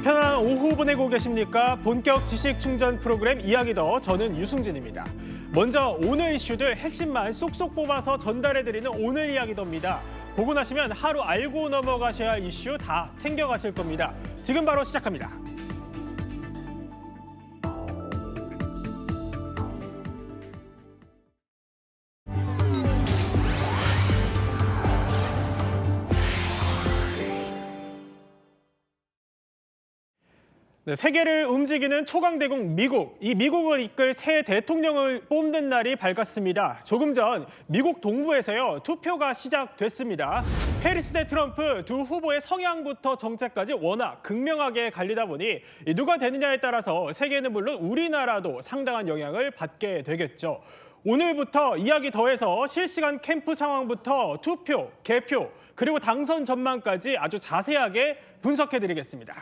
편안한 오후 보내고 계십니까? 본격 지식 충전 프로그램 이야기 더, 저는 유승진입니다. 먼저 오늘 이슈들 핵심만 쏙쏙 뽑아서 전달해드리는 오늘 이야기 더입니다. 보고 나시면 하루 알고 넘어가셔야 할 이슈 다 챙겨가실 겁니다. 지금 바로 시작합니다. 네, 세계를 움직이는 초강대국 미국. 이 미국을 이끌 새 대통령을 뽑는 날이 밝았습니다. 조금 전 미국 동부에서요, 투표가 시작됐습니다. 해리스 대 트럼프 두 후보의 성향부터 정책까지 워낙 극명하게 갈리다 보니 누가 되느냐에 따라서 세계는 물론 우리나라도 상당한 영향을 받게 되겠죠. 오늘부터 이야기 더해서 실시간 캠프 상황부터 투표, 개표, 그리고 당선 전망까지 아주 자세하게 분석해드리겠습니다.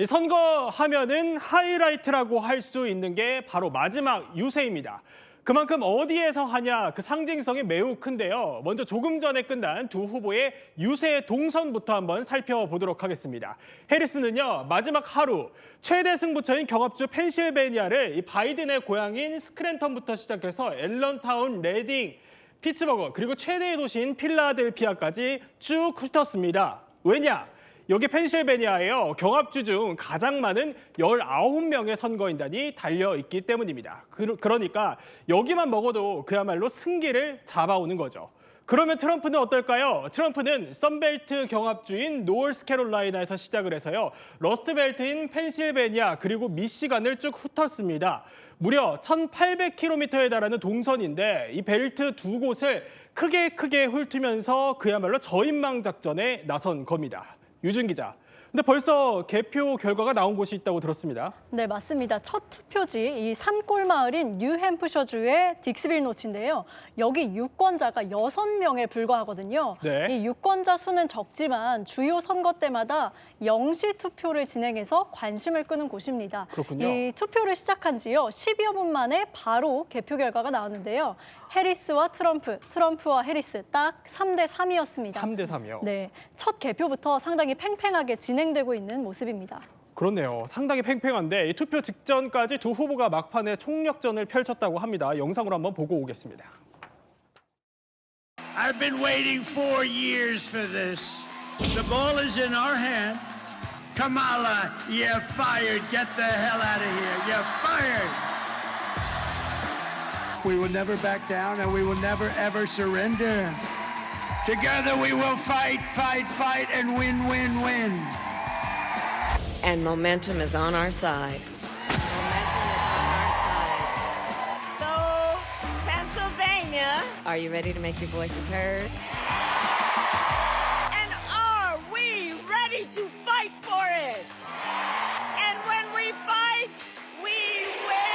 선거하면은 하이라이트라고 할 수 있는 게 바로 마지막 유세입니다. 그만큼 어디에서 하냐, 그 상징성이 매우 큰데요. 먼저 조금 전에 끝난 두 후보의 유세 동선부터 한번 살펴보도록 하겠습니다. 해리스는요, 마지막 하루 최대 승부처인 경합주 펜실베니아를 이 바이든의 고향인 스크랜턴부터 시작해서 앨런타운, 레딩, 피츠버그, 그리고 최대의 도시인 필라델피아까지 쭉 훑었습니다. 왜냐? 여기 펜실베니아에요, 경합주 중 가장 많은 19명의 선거인단이 달려있기 때문입니다. 그러니까 여기만 먹어도 그야말로 승기를 잡아오는 거죠. 그러면 트럼프는 어떨까요? 트럼프는 선벨트 경합주인 노스캐롤라이나에서 시작을 해서요, 러스트벨트인 펜실베니아 그리고 미시간을 쭉 훑었습니다. 무려 1,800km에 달하는 동선인데 이 벨트 두 곳을 크게 훑으면서 그야말로 저인망 작전에 나선 겁니다. 유준 기자, 근데 벌써 개표 결과가 나온 곳이 있다고 들었습니다. 네, 맞습니다. 첫 투표지, 이 산골 마을인 뉴햄프셔주의 딕스빌 노치인데요. 여기 유권자가 6명에 불과하거든요. 네. 이 유권자 수는 적지만 주요 선거 때마다 영시 투표를 진행해서 관심을 끄는 곳입니다. 그렇군요. 이 투표를 시작한 지요, 10여 분 만에 바로 개표 결과가 나왔는데요. 해리스와 트럼프와 해리스 딱 3대 3이었습니다. 3대 3이요? 네, 첫 개표부터 상당히 팽팽하게 진행되고 있는 모습입니다. 그렇네요. 상당히 팽팽한데 이 투표 직전까지 두 후보가 막판에 총력전을 펼쳤다고 합니다. 영상으로 한번 보고 오겠습니다. I've been waiting 4 years for this. The ball is in our hand. Kamala, you're fired. Get the hell out of here. You're fired. We will never back down and we will never ever surrender. Together we will fight, fight, fight and win, win, win. And momentum is on our side. Momentum is on our side. So, Pennsylvania, are you ready to make your voices heard? And are we ready to fight for it? And when we fight, we win!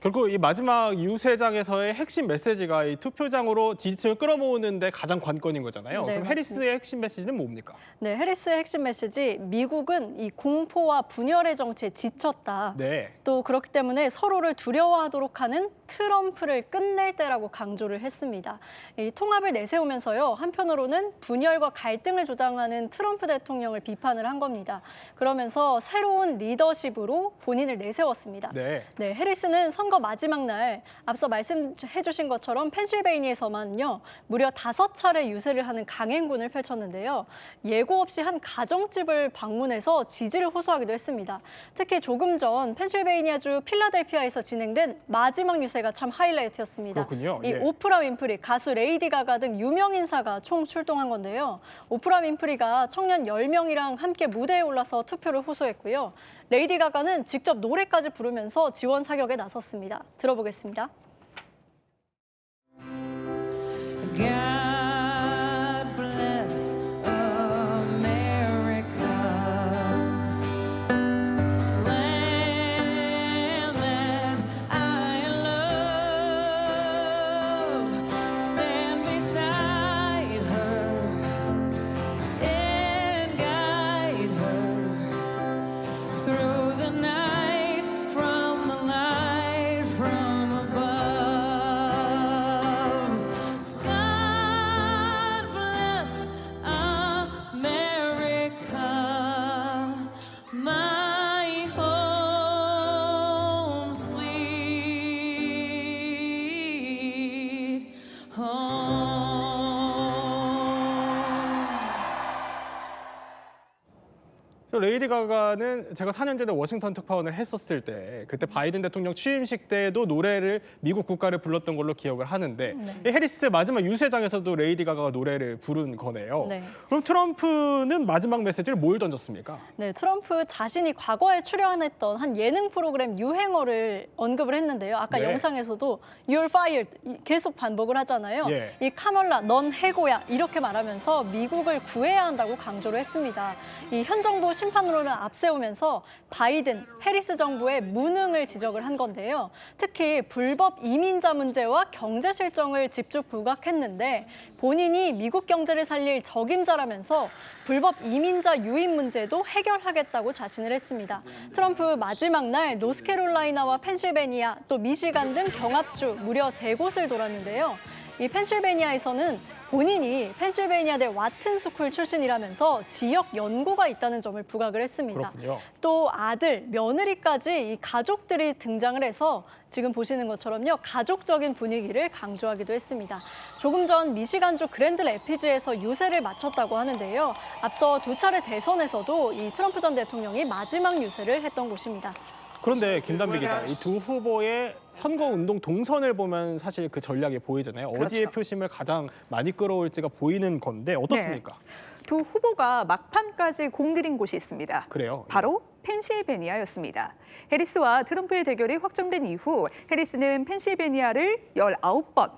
결국 이 마지막 유세장에서의 핵심 메시지가 이 투표장으로 지지층을 끌어모으는 데 가장 관건인 거잖아요. 네, 그럼 해리스의 핵심 메시지는 뭡니까? 네, 해리스의 핵심 메시지, 미국은 이 공포와 분열의 정치에 지쳤다. 네. 또 그렇기 때문에 서로를 두려워하도록 하는 트럼프를 끝낼 때라고 강조를 했습니다. 이 통합을 내세우면서요, 한편으로는 분열과 갈등을 조장하는 트럼프 대통령을 비판을 한 겁니다. 그러면서 새로운 리더십으로 본인을 내세웠습니다. 네. 네, 해리스는 선거 마지막 날 앞서 말씀해 주신 것처럼 펜실베이니아에서만요, 무려 5차례 유세를 하는 강행군을 펼쳤는데요. 예고 없이 한 가정집을 방문해서 지지를 호소하기도 했습니다. 특히 조금 전 펜실베이니아주 필라델피아에서 진행된 마지막 유세가 참 하이라이트였습니다. 그렇군요. 이 예. 오프라 윈프리, 가수 레이디 가가 등 유명 인사가 총 출동한 건데요. 오프라 윈프리가 청년 10명이랑 함께 무대에 올라서 투표를 호소했고요. 레이디 가가는 직접 노래까지 부르면서 지원 사격에 나섰습니다. 들어보겠습니다. God bless America, land that I love. Stand beside her and guide her through the night, from the light from above. 레이디 가가는 제가 4년 전에 워싱턴 특파원을 했었을 때 그때 바이든 대통령 취임식 때도 노래를 미국 국가를 불렀던 걸로 기억을 하는데 네. 이 해리스 마지막 유세장에서도 레이디 가가가 노래를 부른 거네요. 네. 그럼 트럼프는 마지막 메시지를 뭘 던졌습니까? 네, 트럼프 자신이 과거에 출연했던 한 예능 프로그램 유행어를 언급을 했는데요. 아까 네. 영상에서도 You're fired 계속 반복을 하잖아요. 예. 이 카멀라, 넌 해고야 이렇게 말하면서 미국을 구해야 한다고 강조를 했습니다. 이 현 정부 심판으로는 앞세우면서 바이든, 해리스 정부의 무능을 지적을 한 건데요. 특히 불법 이민자 문제와 경제 실정을 집중 부각했는데 본인이 미국 경제를 살릴 적임자라면서 불법 이민자 유입 문제도 해결하겠다고 자신을 했습니다. 트럼프 마지막 날 노스캐롤라이나와 펜실베니아 또 미시간 등 경합주 무려 3곳을 돌았는데요. 이 펜실베니아에서는 본인이 펜실베니아대 와튼 스쿨 출신이라면서 지역 연고가 있다는 점을 부각을 했습니다. 그렇군요. 또 아들, 며느리까지 이 가족들이 등장을 해서 지금 보시는 것처럼요, 가족적인 분위기를 강조하기도 했습니다. 조금 전 미시간주 그랜드 레피즈에서 유세를 마쳤다고 하는데요. 앞서 2차례 대선에서도 이 트럼프 전 대통령이 마지막 유세를 했던 곳입니다. 그런데 김단비 기자, 이 두 후보의 선거운동 동선을 보면 사실 그 전략이 보이잖아요. 어디에 그렇죠. 표심을 가장 많이 끌어올지가 보이는 건데 어떻습니까? 두 후보가 막판까지 공들인 곳이 있습니다. 그래요. 바로 펜실베니아였습니다. 해리스와 트럼프의 대결이 확정된 이후 해리스는 펜실베니아를 19번,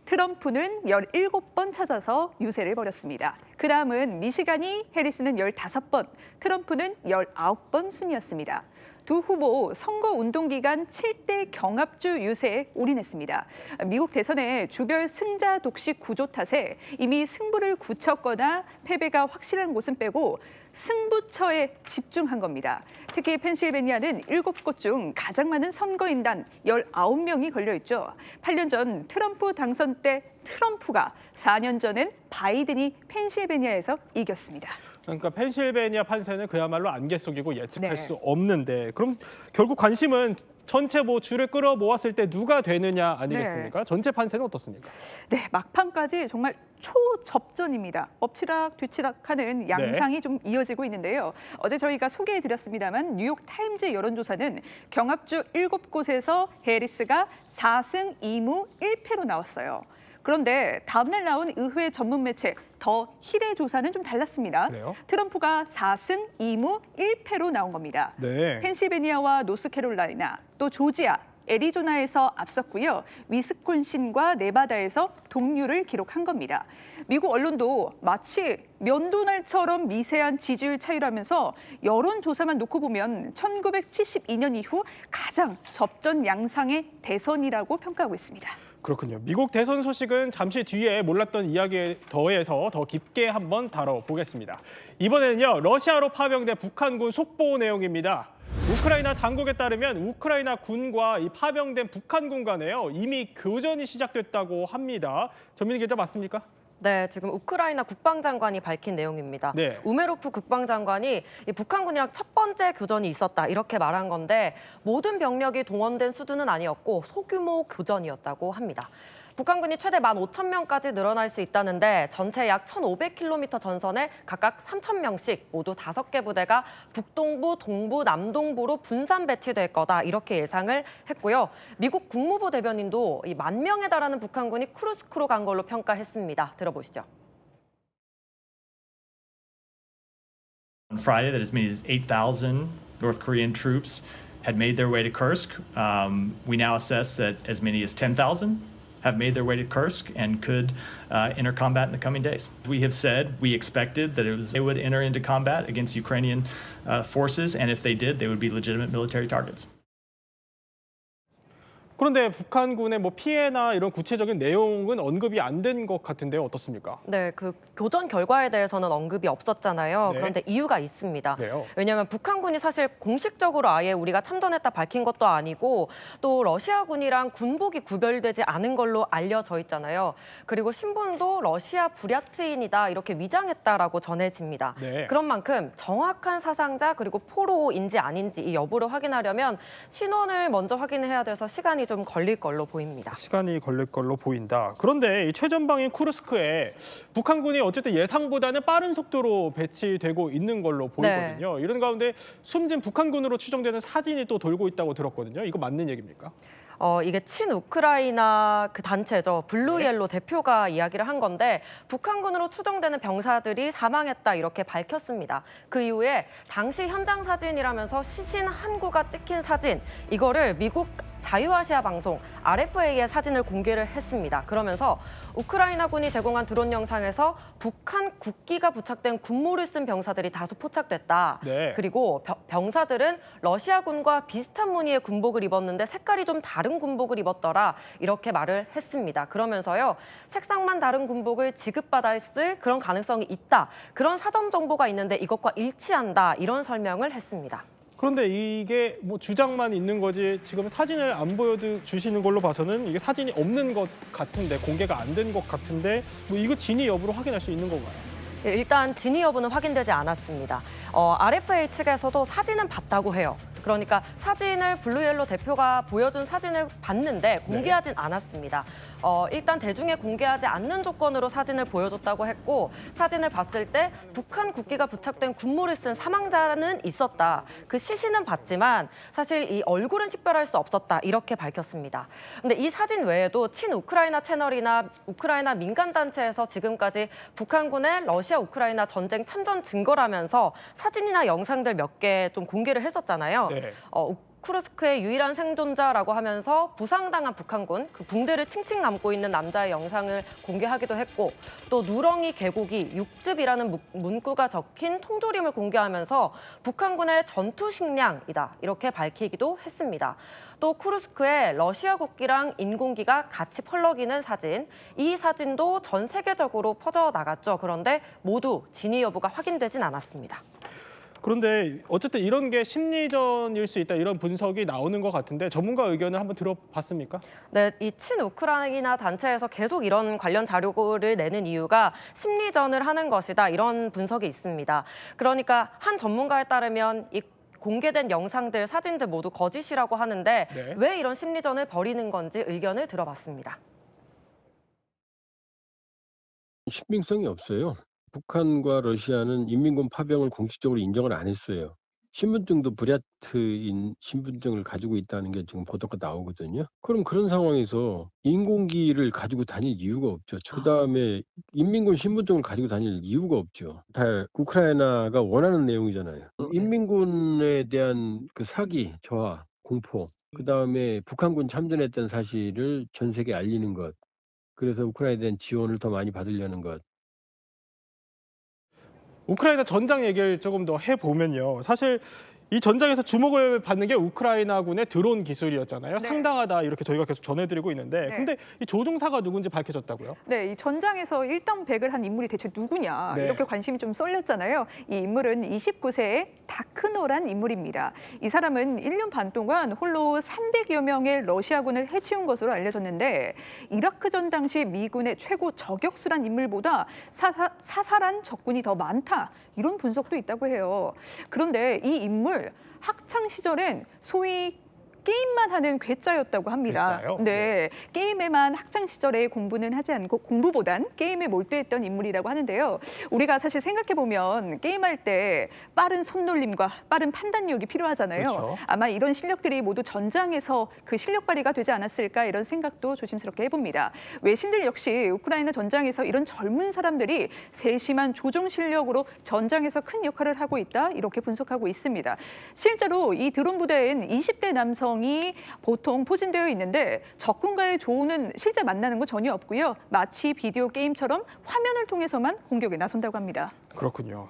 트럼프는 17번 찾아서 유세를 벌였습니다. 그 다음은 미시간이 해리스는 15번, 트럼프는 19번 순이었습니다. 두 후보 선거 운동 기간 7대 경합주 유세에 올인했습니다. 미국 대선의 주별 승자 독식 구조 탓에 이미 승부를 굳혔거나 패배가 확실한 곳은 빼고 승부처에 집중한 겁니다. 특히 펜실베니아는 7곳 중 가장 많은 선거인단 19명이 걸려있죠. 8년 전 트럼프 당선 때 트럼프가, 4년 전엔 바이든이 펜실베니아에서 이겼습니다. 그러니까 펜실베니아 판세는 그야말로 안개 속이고 예측할 네. 수 없는데 그럼 결국 관심은 전체 줄을 끌어 모았을 때 누가 되느냐 아니겠습니까? 전체 판세는 어떻습니까? 네, 막판까지 정말 초접전입니다. 엎치락 뒤치락하는 양상이 좀 이어지고 있는데요. 어제 저희가 소개해드렸습니다만 뉴욕 타임즈 여론조사는 경합주 7곳에서 해리스가 4승 2무 1패로 나왔어요. 그런데 다음날 나온 의회 전문 매체 더 힐의 조사는 좀 달랐습니다. 그래요? 트럼프가 4승 2무 1패로 나온 겁니다. 네. 펜실베니아와 노스캐롤라이나, 또 조지아, 애리조나에서 앞섰고요. 위스콘신과 네바다에서 동률을 기록한 겁니다. 미국 언론도 마치 면도날처럼 미세한 지지율 차이라면서 여론조사만 놓고 보면 1972년 이후 가장 접전 양상의 대선이라고 평가하고 있습니다. 그렇군요. 미국 대선 소식은 잠시 뒤에 몰랐던 이야기에 더해서 더 깊게 한번 다뤄보겠습니다. 이번에는요, 러시아로 파병된 북한군 속보 내용입니다. 우크라이나 당국에 따르면 우크라이나 군과 이 파병된 북한군 간에요, 이미 교전이 시작됐다고 합니다. 전민희 기자 맞습니까? 네, 지금 우크라이나 국방장관이 밝힌 내용입니다. 네. 우메로프 국방장관이 이 북한군이랑 첫 번째 교전이 있었다 이렇게 말한 건데 모든 병력이 동원된 수준은 아니었고 소규모 교전이었다고 합니다. 북한군이 최대 15,000명까지 늘어날 수 있다는데 전체 약 1,500km 전선에 각각 3,000명씩 모두 5개 부대가 북동부, 동부, 남동부로 분산 배치될 거다 이렇게 예상을 했고요. 미국 국무부 대변인도 이 10,000명에 달하는 북한군이 쿠르스크로 간 걸로 평가했습니다. 들어보시죠. On Friday, that as many as 8,000 North Korean troops had made their way to Kursk. We now assess that as many as 10,000 have made their way to Kursk and could enter combat in the coming days. We have said we expected that they would enter into combat against Ukrainian forces, and if they did, they would be legitimate military targets. 그런데 북한군의 피해나 이런 구체적인 내용은 언급이 안 된 것 같은데요. 어떻습니까? 네, 그 교전 결과에 대해서는 언급이 없었잖아요. 네. 그런데 이유가 있습니다. 그래요? 왜냐하면 북한군이 사실 공식적으로 아예 우리가 참전했다 밝힌 것도 아니고 또 러시아군이랑 군복이 구별되지 않은 걸로 알려져 있잖아요. 그리고 신분도 러시아 부랴트인이다 이렇게 위장했다라고 전해집니다. 네. 그런 만큼 정확한 사상자 그리고 포로인지 아닌지 이 여부를 확인하려면 신원을 먼저 확인해야 돼서 시간이 좀 걸릴 걸로 보입니다. 시간이 걸릴 걸로 보인다. 그런데 이 최전방인 쿠르스크에 북한군이 어쨌든 예상보다는 빠른 속도로 배치되고 있는 걸로 보이거든요. 이런 가운데 숨진 북한군으로 추정되는 사진이 또 돌고 있다고 들었거든요. 이거 맞는 얘기입니까? 이게 친우크라이나 그 단체죠. 블루옐로 대표가 이야기를 한 건데 북한군으로 추정되는 병사들이 사망했다 이렇게 밝혔습니다. 그 이후에 당시 현장 사진이라면서 시신 한 구가 찍힌 사진 이거를 미국 자유아시아 방송 RFA의 사진을 공개를 했습니다. 그러면서 우크라이나군이 제공한 드론 영상에서 북한 국기가 부착된 군무를 쓴 병사들이 다수 포착됐다. 네. 그리고 병사들은 러시아군과 비슷한 무늬의 군복을 입었는데 색깔이 좀 다른 군복을 입었더라. 이렇게 말을 했습니다. 그러면서요. 색상만 다른 군복을 지급받았을 그런 가능성이 있다. 그런 사전 정보가 있는데 이것과 일치한다. 이런 설명을 했습니다. 그런데 이게 뭐 주장만 있는 거지 지금 사진을 안 보여주시는 걸로 봐서는 이게 사진이 없는 것 같은데 공개가 안 된 것 같은데 뭐 이거 진위 여부를 확인할 수 있는 건가요? 일단 진위 여부는 확인되지 않았습니다. RFA 측에서도 사진은 봤다고 해요. 그러니까 사진을 블루옐로 대표가 보여준 사진을 봤는데 공개하진 않았습니다. 일단 대중에 공개하지 않는 조건으로 사진을 보여줬다고 했고 사진을 봤을 때 북한 국기가 부착된 군무를 쓴 사망자는 있었다. 그 시신은 봤지만 사실 이 얼굴은 식별할 수 없었다. 이렇게 밝혔습니다. 근데 이 사진 외에도 친우크라이나 채널이나 우크라이나 민간단체에서 지금까지 북한군의 러시아 우크라이나 전쟁 참전 증거라면서 사진이나 영상들 몇 개 좀 공개를 했었잖아요. 네. 쿠르스크의 유일한 생존자라고 하면서 부상당한 북한군, 그 붕대를 칭칭 감고 있는 남자의 영상을 공개하기도 했고 또 누렁이 개고기 6즙이라는 문구가 적힌 통조림을 공개하면서 북한군의 전투 식량이다 이렇게 밝히기도 했습니다. 또 쿠르스크에 러시아 국기랑 인공기가 같이 펄럭이는 사진, 이 사진도 전 세계적으로 퍼져나갔죠. 그런데 모두 진위 여부가 확인되진 않았습니다. 그런데 어쨌든 이런 게 심리전일 수 있다 이런 분석이 나오는 것 같은데 전문가 의견을 한번 들어봤습니까? 네, 이 친우크라이나 단체에서 계속 이런 관련 자료를 내는 이유가 심리전을 하는 것이다 이런 분석이 있습니다. 그러니까 한 전문가에 따르면 이 공개된 영상들, 사진들 모두 거짓이라고 하는데 네. 왜 이런 심리전을 벌이는 건지 의견을 들어봤습니다. 신빙성이 없어요. 북한과 러시아는 인민군 파병을 공식적으로 인정을 안 했어요. 신분증도 부랴트인 신분증을 가지고 있다는 게 지금 보도가 나오거든요. 그럼 그런 상황에서 인공기를 가지고 다닐 이유가 없죠. 그다음에 인민군 신분증을 가지고 다닐 이유가 없죠. 다 우크라이나가 원하는 내용이잖아요. 인민군에 대한 그 사기, 저하, 공포, 그다음에 북한군 참전했다는 사실을 전 세계에 알리는 것. 그래서 우크라이나에 대한 지원을 더 많이 받으려는 것. 우크라이나 전장 얘기를 조금 더 해보면요. 사실 이 전장에서 주목을 받는 게 우크라이나군의 드론 기술이었잖아요. 네. 상당하다 이렇게 저희가 계속 전해드리고 있는데 네. 근데 이 조종사가 누군지 밝혀졌다고요? 네, 이 전장에서 일당백을 한 인물이 대체 누구냐 네. 이렇게 관심이 좀 쏠렸잖아요. 이 인물은 29세의 다크노란 인물입니다. 이 사람은 1년 반 동안 홀로 300여 명의 러시아군을 해치운 것으로 알려졌는데 이라크전 당시 미군의 최고 저격수란 인물보다 사살한 적군이 더 많다 이런 분석도 있다고 해요. 그런데 이 인물 학창 시절엔 소위 게임만 하는 괴짜였다고 합니다. 괴짜요? 네, 게임에만 학창 시절에 공부는 하지 않고 공부보단 게임에 몰두했던 인물이라고 하는데요. 우리가 사실 생각해 보면 게임할 때 빠른 손놀림과 빠른 판단력이 필요하잖아요. 그렇죠. 아마 이런 실력들이 모두 전장에서 그 실력 발휘가 되지 않았을까 이런 생각도 조심스럽게 해봅니다. 외신들 역시 우크라이나 전장에서 이런 젊은 사람들이 세심한 조종 실력으로 전장에서 큰 역할을 하고 있다 이렇게 분석하고 있습니다. 실제로 이 드론 부대엔 20대 남성이 보통 포진되어 있는데 적군과의 조우는 실제 만나는 거 전혀 없고요. 마치 비디오 게임처럼 화면을 통해서만 공격에 나선다고 합니다. 그렇군요.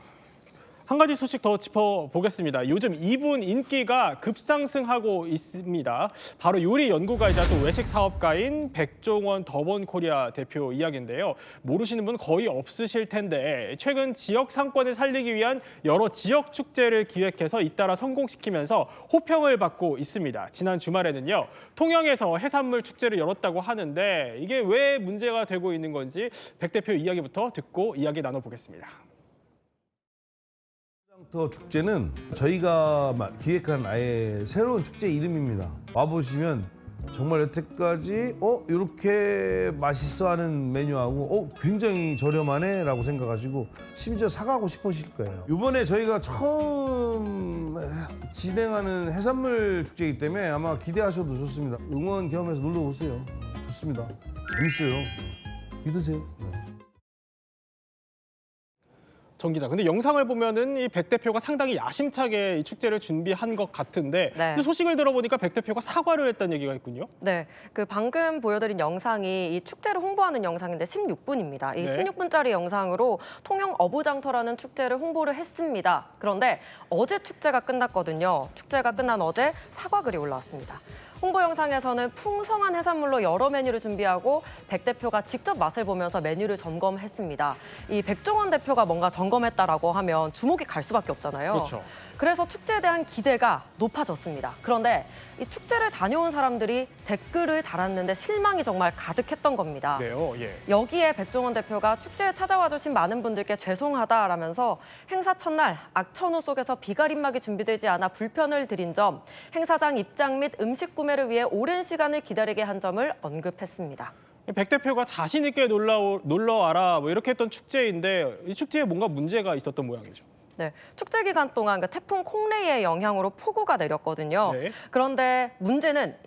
한 가지 소식 더 짚어보겠습니다. 요즘 이분 인기가 급상승하고 있습니다. 바로 요리 연구가이자 또 외식 사업가인 백종원 더번코리아 대표 이야기인데요. 모르시는 분 거의 없으실 텐데 최근 지역 상권을 살리기 위한 여러 지역 축제를 기획해서 잇따라 성공시키면서 호평을 받고 있습니다. 지난 주말에는요. 통영에서 해산물 축제를 열었다고 하는데 이게 왜 문제가 되고 있는 건지 백 대표 이야기부터 듣고 이야기 나눠보겠습니다. 더 축제는 저희가 기획한 아예 새로운 축제 이름입니다. 와보시면 정말 여태까지 이렇게 맛있어하는 메뉴하고 굉장히 저렴하네라고 생각하시고 심지어 사가고 싶으실 거예요. 이번에 저희가 처음 진행하는 해산물 축제이기 때문에 아마 기대하셔도 좋습니다. 응원 겸해서 놀러 오세요. 좋습니다. 재밌어요. 믿으세요. 네. 정 기자, 근데 영상을 보면은 이 백 대표가 상당히 야심차게 이 축제를 준비한 것 같은데, 네. 근데 소식을 들어보니까 백 대표가 사과를 했다는 얘기가 있군요. 네, 그 방금 보여드린 영상이 이 축제를 홍보하는 영상인데 16분입니다. 이 네. 16분짜리 영상으로 통영 어부장터라는 축제를 홍보를 했습니다. 그런데 어제 축제가 끝났거든요. 축제가 끝난 어제 사과글이 올라왔습니다. 홍보 영상에서는 풍성한 해산물로 여러 메뉴를 준비하고 백 대표가 직접 맛을 보면서 메뉴를 점검했습니다. 이 백종원 대표가 뭔가 점검했다라고 하면 주목이 갈 수밖에 없잖아요. 그렇죠. 그래서 축제에 대한 기대가 높아졌습니다. 그런데 이 축제를 다녀온 사람들이 댓글을 달았는데 실망이 정말 가득했던 겁니다. 그래요, 예. 여기에 백종원 대표가 축제에 찾아와 주신 많은 분들께 죄송하다라면서 행사 첫날 악천후 속에서 비가림막이 준비되지 않아 불편을 드린 점, 행사장 입장 및 음식 구매를 위해 오랜 시간을 기다리게 한 점을 언급했습니다. 백 대표가 자신 있게 놀러 와라 뭐 이렇게 했던 축제인데 이 축제에 뭔가 문제가 있었던 모양이죠. 네, 축제 기간 동안 태풍 콩레이의 영향으로 폭우가 내렸거든요. 네. 그런데 문제는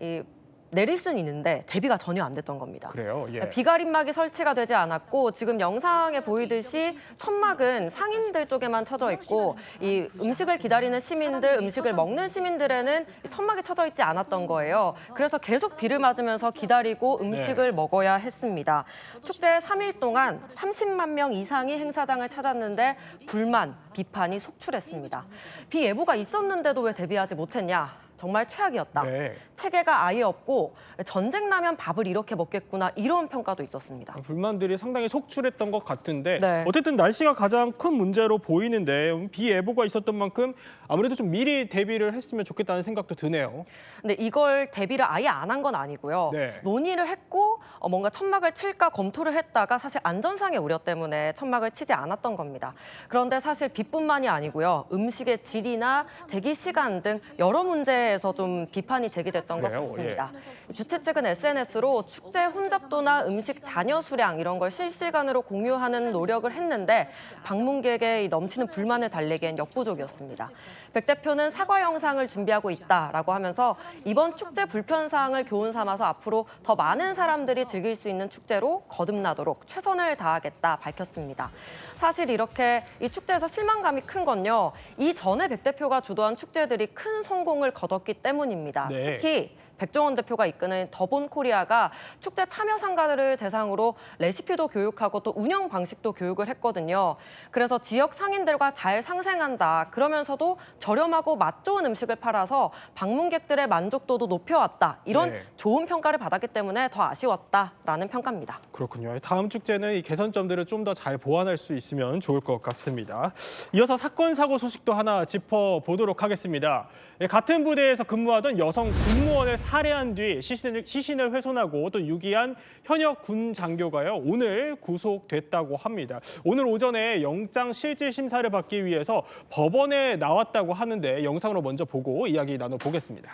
내릴 수는 있는데 대비가 전혀 안 됐던 겁니다. 그래요, 예. 비가림막이 설치가 되지 않았고 지금 영상에 보이듯이 천막은 상인들 쪽에만 쳐져 있고 이 음식을 기다리는 시민들, 음식을 먹는 시민들에는 천막이 쳐져 있지 않았던 거예요. 그래서 계속 비를 맞으면서 기다리고 음식을 먹어야 했습니다. 축제 3일 동안 30만 명 이상이 행사장을 찾았는데 불만, 비판이 속출했습니다. 비 예보가 있었는데도 왜 대비하지 못했냐? 정말 최악이었다. 네. 체계가 아예 없고 전쟁 나면 밥을 이렇게 먹겠구나 이런 평가도 있었습니다. 불만들이 상당히 속출했던 것 같은데 네. 어쨌든 날씨가 가장 큰 문제로 보이는데 비 예보가 있었던 만큼 아무래도 좀 미리 대비를 했으면 좋겠다는 생각도 드네요. 근데 이걸 대비를 아예 안 한 건 아니고요. 네. 논의를 했고 뭔가 천막을 칠까 검토를 했다가 사실 안전상의 우려 때문에 천막을 치지 않았던 겁니다. 그런데 사실 비뿐만이 아니고요. 음식의 질이나 대기 시간 등 여러 문제에서 좀 비판이 제기됐던 것 그래요? 같습니다. 주최 측은 SNS로 축제 혼잡도나 음식 잔여 수량 이런 걸 실시간으로 공유하는 노력을 했는데 방문객의 넘치는 불만을 달래기엔 역부족이었습니다. 백 대표는 사과 영상을 준비하고 있다라고 하면서 이번 축제 불편 사항을 교훈 삼아서 앞으로 더 많은 사람들이 즐길 수 있는 축제로 거듭나도록 최선을 다하겠다 밝혔습니다. 사실 이렇게 이 축제에서 실망감이 큰 건요. 이전에 백 대표가 주도한 축제들이 큰 성공을 거뒀기 때문입니다. 네. 특히 백종원 대표가 이끄는 더본 코리아가 축제 참여 상가들을 대상으로 레시피도 교육하고 또 운영 방식도 교육을 했거든요. 그래서 지역 상인들과 잘 상생한다. 그러면서도 저렴하고 맛 좋은 음식을 팔아서 방문객들의 만족도도 높여왔다. 이런 네. 좋은 평가를 받았기 때문에 더 아쉬웠다라는 평가입니다. 그렇군요. 다음 축제는 이 개선점들을 좀 더 잘 보완할 수 있으면 좋을 것 같습니다. 이어서 사건 사고 소식도 하나 짚어보도록 하겠습니다. 같은 부대에서 근무하던 여성 군무원을 살해한 뒤 시신을 훼손하고 또 유기한 현역 군 장교가요 오늘 구속됐다고 합니다. 오늘 오전에 영장 실질 심사를 받기 위해서 법원에 나왔다고 하는데 영상으로 먼저 보고 이야기 나눠보겠습니다.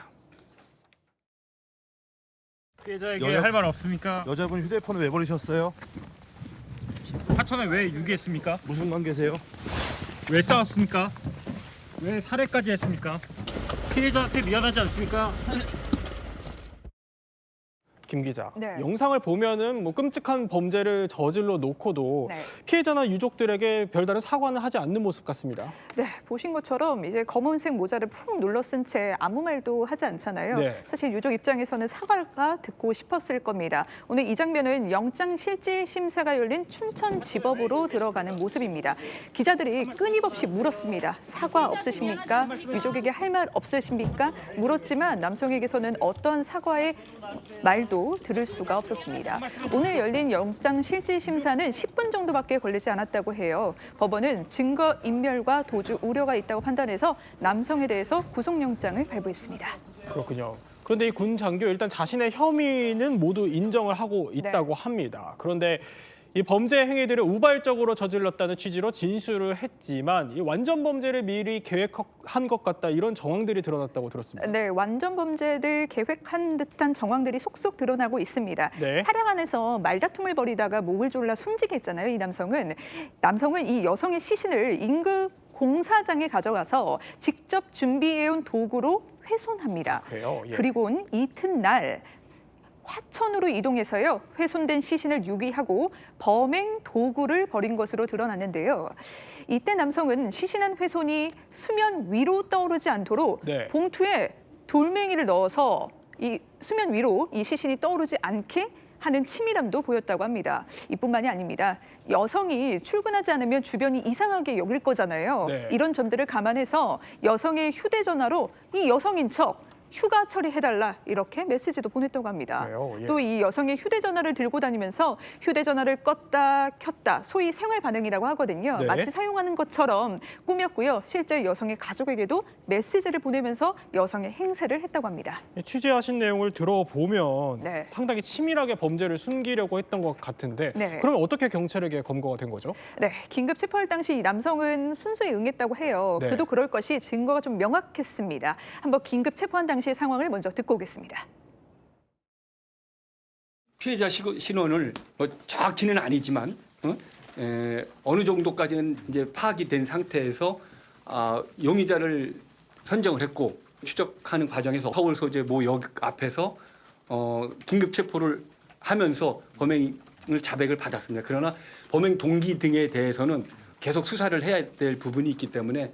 피해자에게 할 말 없습니까? 여자분 휴대폰을 왜 버리셨어요? 하천에 왜 유기했습니까? 무슨 관계세요? 왜 싸웠습니까? 왜 살해까지 했습니까? 피해자한테 미안하지 않습니까? 김 기자, 네. 영상을 보면은 뭐 끔찍한 범죄를 저질러 놓고도 네. 피해자나 유족들에게 별다른 사과는 하지 않는 모습 같습니다. 네, 보신 것처럼 이제 검은색 모자를 푹 눌러 쓴 채 아무 말도 하지 않잖아요. 네. 사실 유족 입장에서는 사과가 듣고 싶었을 겁니다. 오늘 이 장면은 영장 실질 심사가 열린 춘천지법으로 들어가는 모습입니다. 기자들이 끊임없이 물었습니다. 사과 없으십니까? 유족에게 할 말 없으십니까? 물었지만 남성에게서는 어떤 사과의 말도 들을 수가 없었습니다. 오늘 열린 영장 실질 심사는 10분 정도밖에 걸리지 않았다고 해요. 법원은 증거 인멸과 도주 우려가 있다고 판단해서 남성에 대해서 구속영장을 발부했습니다. 그렇군요. 그런데 이 군 장교 일단 자신의 혐의는 모두 인정을 하고 있다고 네. 합니다. 그런데 이 범죄 행위들을 우발적으로 저질렀다는 취지로 진술을 했지만 이 완전 범죄를 미리 계획한 것 같다 이런 정황들이 드러났다고 들었습니다. 네, 완전 범죄를 계획한 듯한 정황들이 속속 드러나고 있습니다. 네. 차량 안에서 말다툼을 벌이다가 목을 졸라 숨지게 했잖아요. 이 남성은 이 여성의 시신을 인근 공사장에 가져가서 직접 준비해온 도구로 훼손합니다. 그래요? 예. 그리고는 이튿날 화천으로 이동해서요. 훼손된 시신을 유기하고 범행 도구를 버린 것으로 드러났는데요. 이때 남성은 시신한 훼손이 수면 위로 떠오르지 않도록 네. 봉투에 돌멩이를 넣어서 이 수면 위로 이 시신이 떠오르지 않게 하는 치밀함도 보였다고 합니다. 이뿐만이 아닙니다. 여성이 출근하지 않으면 주변이 이상하게 여길 거잖아요. 네. 이런 점들을 감안해서 여성의 휴대전화로 이 여성인 척 휴가 처리해달라 이렇게 메시지도 보냈다고 합니다. 그래요? 예. 또 이 여성의 휴대전화를 들고 다니면서 휴대전화를 껐다 켰다 소위 생활 반응이라고 하거든요. 네. 마치 사용하는 것처럼 꾸몄고요. 실제 여성의 가족에게도 메시지를 보내면서 여성의 행세를 했다고 합니다. 취재하신 내용을 들어보면 네. 상당히 치밀하게 범죄를 숨기려고 했던 것 같은데 네. 그러면 어떻게 경찰에게 검거가 된 거죠? 네, 긴급 체포할 당시 이 남성은 순수히 응했다고 해요. 네. 그도 그럴 것이 증거가 좀 명확했습니다. 한번 긴급 체포한 당시의 상황을 먼저 듣고 오겠습니다. 피해자 신원을 뭐 정확히는 아니지만 어느 정도까지는 이제 파악이 된 상태에서 용의자를 선정을 했고 추적하는 과정에서 서울 소재 모 역 앞에서 긴급 체포를 하면서 범행을 자백을 받았습니다. 그러나 범행 동기 등에 대해서는 계속 수사를 해야 될 부분이 있기 때문에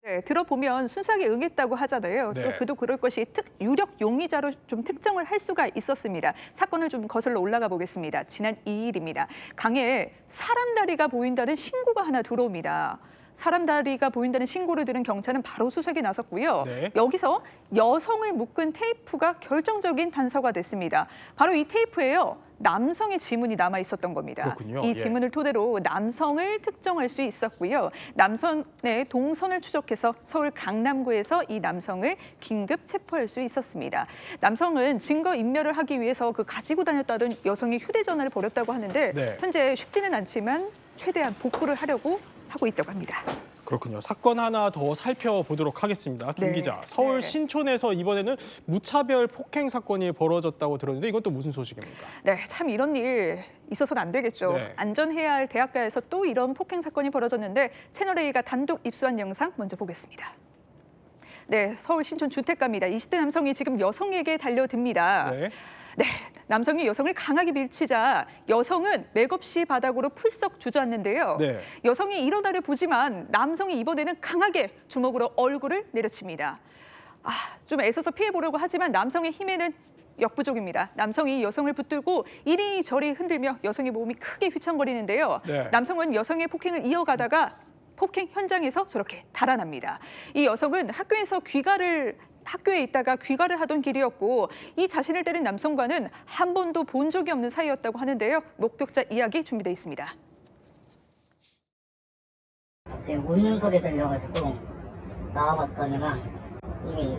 네, 들어보면 순수하게 응했다고 하잖아요. 네. 또 그도 그럴 것이 유력 용의자로 좀 특정을 할 수가 있었습니다. 사건을 좀 거슬러 올라가 보겠습니다. 지난 2일입니다. 강에 사람 다리가 보인다는 신고가 하나 들어옵니다. 사람 다리가 보인다는 신고를 들은 경찰은 바로 수색에 나섰고요. 네. 여기서 여성을 묶은 테이프가 결정적인 단서가 됐습니다. 바로 이 테이프에요. 남성의 지문이 남아 있었던 겁니다. 그렇군요. 이 예. 지문을 토대로 남성을 특정할 수 있었고요. 남성의 동선을 추적해서 서울 강남구에서 이 남성을 긴급 체포할 수 있었습니다. 남성은 증거 인멸을 하기 위해서 그 가지고 다녔다던 여성의 휴대전화를 버렸다고 하는데 네. 현재 쉽지는 않지만 최대한 복구를 하려고 하고 있다고 합니다. 그렇군요. 사건 하나 더 살펴보도록 하겠습니다. 김 네. 기자, 서울 네. 신촌에서 이번에는 무차별 폭행 사건이 벌어졌다고 들었는데 이건 또 무슨 소식입니까? 네, 참 이런 일 있어서는 안 되겠죠. 네. 안전해야 할 대학가에서 또 이런 폭행 사건이 벌어졌는데 채널A가 단독 입수한 영상 먼저 보겠습니다. 네, 서울 신촌 주택가입니다. 20대 남성이 지금 여성에게 달려듭니다. 네. 네, 남성이 여성을 강하게 밀치자 여성은 맥없이 바닥으로 풀썩 주저앉는데요. 네. 여성이 일어나려 보지만 남성이 이번에는 강하게 주먹으로 얼굴을 내려칩니다. 좀 애써서 피해보려고 하지만 남성의 힘에는 역부족입니다. 남성이 여성을 붙들고 이리저리 흔들며 여성의 몸이 크게 휘청거리는데요. 네. 남성은 여성의 폭행을 이어가다가 폭행 현장에서 저렇게 달아납니다. 이 여성은 학교에 있다가 귀가를 하던 길이었고 이 자신을 때린 남성과는 한 번도 본 적이 없는 사이였다고 하는데요. 목격자 이야기 준비되어 있습니다. 갑자기 웃는 소리 들려가지고 나와봤더니만 이미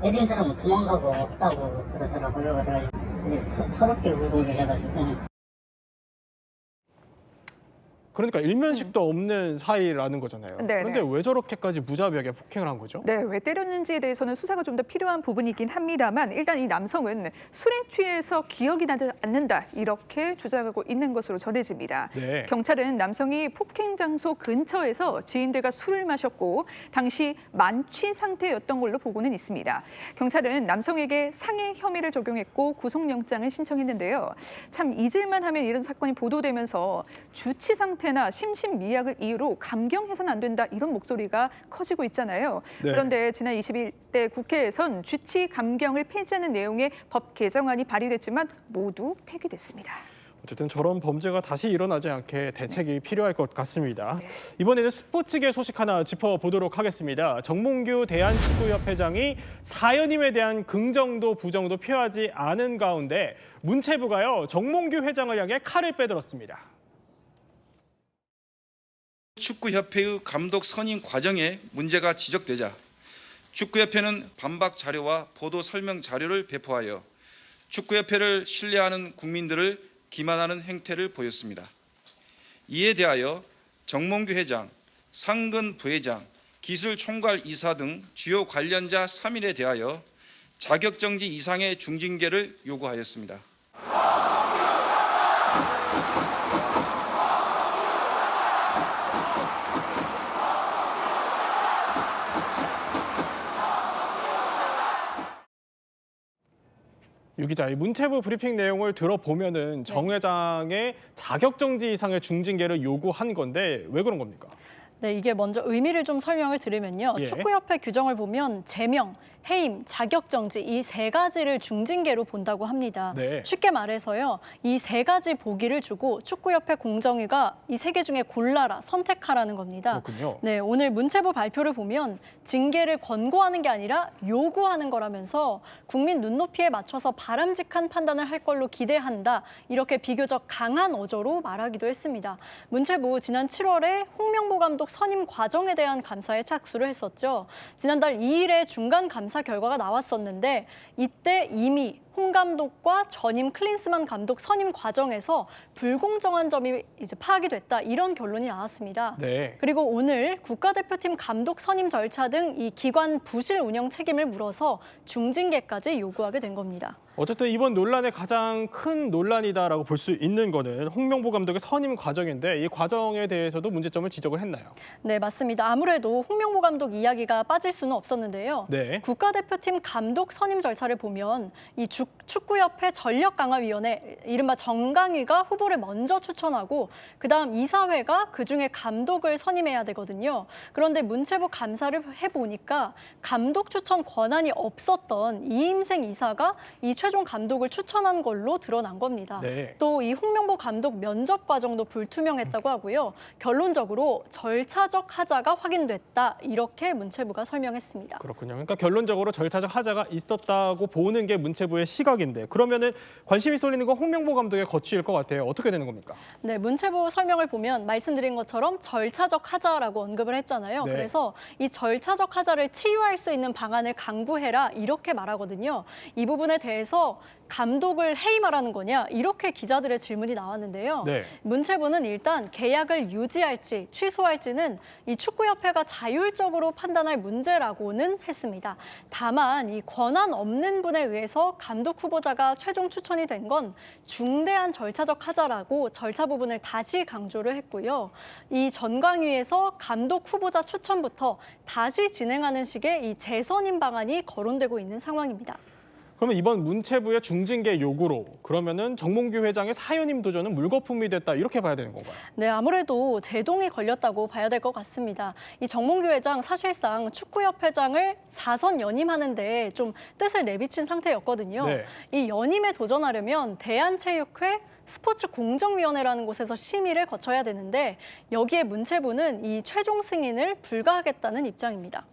때린 사람은 도망가고 없다고 그러더라고요. 그래서 서럽게 울고 계셔가지고 그러니까 일면식도 없는 사이라는 거잖아요. 네, 그런데 네. 왜 저렇게까지 무자비하게 폭행을 한 거죠? 네, 왜 때렸는지에 대해서는 수사가 좀 더 필요한 부분이긴 합니다만 일단 이 남성은 술에 취해서 기억이 나지 않는다 이렇게 주장하고 있는 것으로 전해집니다. 네. 경찰은 남성이 폭행 장소 근처에서 지인들과 술을 마셨고 당시 만취 상태였던 걸로 보고는 있습니다. 경찰은 남성에게 상해 혐의를 적용했고 구속영장을 신청했는데요. 참 잊을만 하면 이런 사건이 보도되면서 주치 상태나 심신미약을 이유로 감경해서는 안 된다 이런 목소리가 커지고 있잖아요. 네. 그런데 지난 21대 국회에선 주치 감경을 폐지하는 내용의 법 개정안이 발의됐지만 모두 폐기됐습니다. 어쨌든 저런 범죄가 다시 일어나지 않게 대책이 필요할 것 같습니다. 이번에는 스포츠계 소식 하나 짚어보도록 하겠습니다. 정몽규 대한축구협회장이 사연임에 대한 긍정도 부정도 표하지 않은 가운데 문체부가요 정몽규 회장을 향해 칼을 빼들었습니다. 축구협회의 감독 선임 과정에 문제가 지적되자 축구협회는 반박 자료와 보도 설명 자료를 배포하여 축구협회를 신뢰하는 국민들을 기만하는 행태를 보였습니다. 이에 대하여 정몽규 회장, 상근 부회장, 기술총괄 이사 등 주요 관련자 3인에 대하여 자격정지 이상의 중징계를 요구하였습니다. 유 기자, 이 문체부 브리핑 내용을 들어보면은 정 회장의 자격정지 이상의 중징계를 요구한 건데 왜 그런 겁니까? 네, 이게 먼저 의미를 좀 설명을 드리면요. 예. 축구협회 규정을 보면 제명, 해임, 자격정지 이 세 가지를 중징계로 본다고 합니다. 네. 쉽게 말해서요. 이 세 가지 보기를 주고 축구협회 공정위가 이 세 개 중에 골라라, 선택하라는 겁니다. 그렇군요. 네, 오늘 문체부 발표를 보면 징계를 권고하는 게 아니라 요구하는 거라면서 국민 눈높이에 맞춰서 바람직한 판단을 할 걸로 기대한다. 이렇게 비교적 강한 어조로 말하기도 했습니다. 문체부 지난 7월에 홍명보 감독 선임 과정에 대한 감사에 착수를 했었죠. 지난달 2일에 중간 감사 결과가 나왔었는데 이때 이미 홍 감독과 전임 클린스만 감독 선임 과정에서 불공정한 점이 이제 파악이 됐다. 이런 결론이 나왔습니다. 네. 그리고 오늘 국가대표팀 감독 선임 절차 등 이 기관 부실 운영 책임을 물어서 중징계까지 요구하게 된 겁니다. 어쨌든 이번 논란의 가장 큰 논란이다라고 볼 수 있는 거는 홍명보 감독의 선임 과정인데 이 과정에 대해서도 문제점을 지적을 했나요? 네, 맞습니다. 아무래도 홍명보 감독 이야기가 빠질 수는 없었는데요. 네. 국가대표팀 감독 선임 절차를 보면 이 축구협회 전력강화위원회 이른바 정강위가 후보를 먼저 추천하고 그다음 이사회가 그중에 감독을 선임해야 되거든요. 그런데 문체부 감사를 해보니까 감독 추천 권한이 없었던 이임생 이사가 이 최종 감독을 추천한 걸로 드러난 겁니다. 네. 또 이 홍명보 감독 면접 과정도 불투명했다고 하고요. 결론적으로 절차적 하자가 확인됐다. 이렇게 문체부가 설명했습니다. 그렇군요. 그러니까 결론적으로 절차적 하자가 있었다고 보는 게 문체부의 시각인데 그러면은 관심이 쏠리는 건 홍명보 감독의 거취일 것 같아요. 어떻게 되는 겁니까? 네, 문체부 설명을 보면 말씀드린 것처럼 절차적 하자라고 언급을 했잖아요. 네. 그래서 이 절차적 하자를 치유할 수 있는 방안을 강구해라 이렇게 말하거든요. 이 부분에 대해서 감독을 해임하라는 거냐 이렇게 기자들의 질문이 나왔는데요. 네. 문체부는 일단 계약을 유지할지 취소할지는 이 축구협회가 자율적으로 판단할 문제라고는 했습니다. 다만 이 권한 없는 분에 의해서 감독 후보자가 최종 추천이 된 건 중대한 절차적 하자라고 절차 부분을 다시 강조를 했고요. 이 전광위에서 감독 후보자 추천부터 다시 진행하는 식의 이 재선임 방안이 거론되고 있는 상황입니다. 그러면 이번 문체부의 중징계 요구로 그러면은 정몽규 회장의 사연임 도전은 물거품이 됐다 이렇게 봐야 되는 건가요? 네, 아무래도 제동이 걸렸다고 봐야 될 것 같습니다. 이 정몽규 회장 사실상 축구협회장을 4선 연임하는데 좀 뜻을 내비친 상태였거든요. 네. 이 연임에 도전하려면 대한체육회 스포츠공정위원회라는 곳에서 심의를 거쳐야 되는데 여기에 문체부는 이 최종 승인을 불가하겠다는 입장입니다.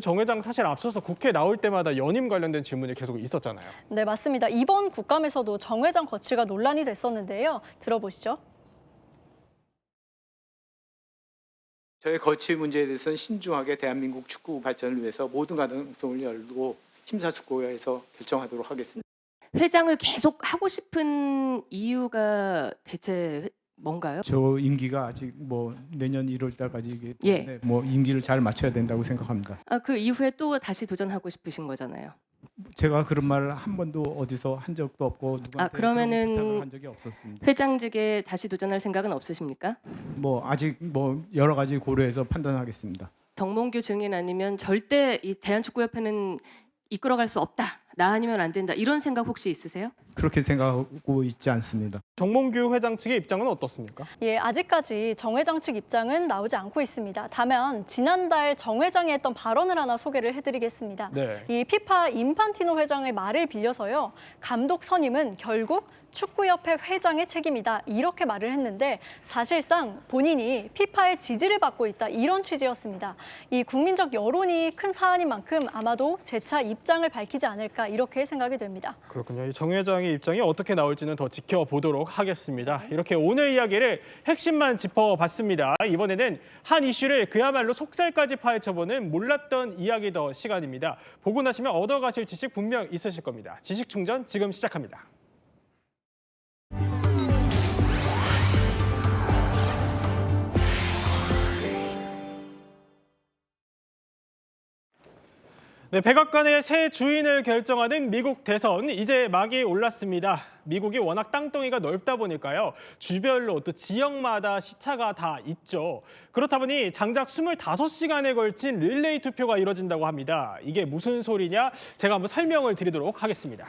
정 회장 사실 앞서서 국회 나올 때마다 연임 관련된 질문이 계속 있었잖아요. 네, 맞습니다. 이번 국감에서도 정 회장 거취가 논란이 됐었는데요. 들어보시죠. 저의 거취 문제에 대해서는 신중하게 대한민국 축구 발전을 위해서 모든 가능성을 열고 심사숙고해서 결정하도록 하겠습니다. 회장을 계속 하고 싶은 이유가 대체 뭔가요? 저 임기가 아직 뭐 내년 1월 달까지 예. 뭐 임기를 잘 마쳐야 된다고 생각합니다. 그 이후에 또 다시 도전하고 싶으신 거잖아요. 제가 그런 말을 한 번도 어디서 한 적도 없고 누구한테 그런 그러면은 부탁을 한 적이 없었습니다. 회장직에 다시 도전할 생각은 없으십니까? 뭐 아직 뭐 여러 가지 고려해서 판단하겠습니다. 정몽규 증인 아니면 절대 이 대한축구협회는 이끌어갈 수 없다. 나 아니면 안 된다. 이런 생각 혹시 있으세요? 그렇게 생각하고 있지 않습니다. 정몽규 회장 측의 입장은 어떻습니까? 예, 아직까지 정 회장 측 입장은 나오지 않고 있습니다. 다만 지난달 정 회장이 했던 발언을 하나 소개를 해드리겠습니다. 네. 이 피파 인판티노 회장의 말을 빌려서요. 감독 선임은 결국 축구협회 회장의 책임이다. 이렇게 말을 했는데 사실상 본인이 피파의 지지를 받고 있다. 이런 취지였습니다. 이 국민적 여론이 큰 사안인 만큼 아마도 재차 입장을 밝히지 않을까 이렇게 생각이 됩니다. 그렇군요. 이 정 회장의 입장이 어떻게 나올지는 더 지켜보도록 하겠습니다. 이렇게 오늘 이야기를 핵심만 짚어봤습니다. 이번에는 한 이슈를 그야말로 속살까지 파헤쳐보는 몰랐던 이야기 더 시간입니다. 보고 나시면 얻어가실 지식 분명 있으실 겁니다. 지식 충전 지금 시작합니다. 네, 백악관의 새 주인을 결정하는 미국 대선 이제 막이 올랐습니다. 미국이 워낙 땅덩이가 넓다 보니까요. 주별로 또 지역마다 시차가 다 있죠. 그렇다 보니 장작 25시간에 걸친 릴레이 투표가 이뤄진다고 합니다. 이게 무슨 소리냐? 제가 한번 설명을 드리도록 하겠습니다.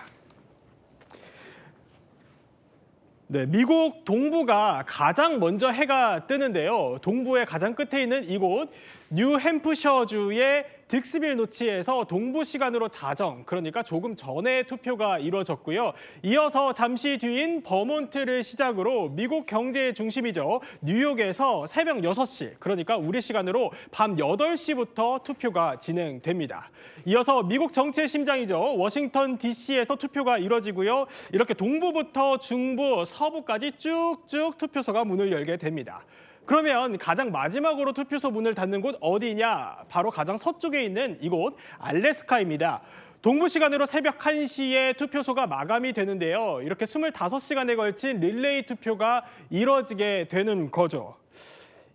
네, 미국 동부가 가장 먼저 해가 뜨는데요. 동부의 가장 끝에 있는 이곳 뉴햄프셔주의 딕스빌 노치에서 동부 시간으로 자정, 그러니까 조금 전에 투표가 이뤄졌고요. 이어서 잠시 뒤인 버몬트를 시작으로 미국 경제의 중심이죠. 뉴욕에서 새벽 6시, 그러니까 우리 시간으로 밤 8시부터 투표가 진행됩니다. 이어서 미국 정치의 심장이죠. 워싱턴 DC에서 투표가 이뤄지고요. 이렇게 동부부터 중부, 서부까지 쭉쭉 투표소가 문을 열게 됩니다. 그러면 가장 마지막으로 투표소 문을 닫는 곳 어디냐? 바로 가장 서쪽에 있는 이곳 알래스카입니다. 동부 시간으로 새벽 1시에 투표소가 마감이 되는데요. 이렇게 25시간에 걸친 릴레이 투표가 이뤄지게 되는 거죠.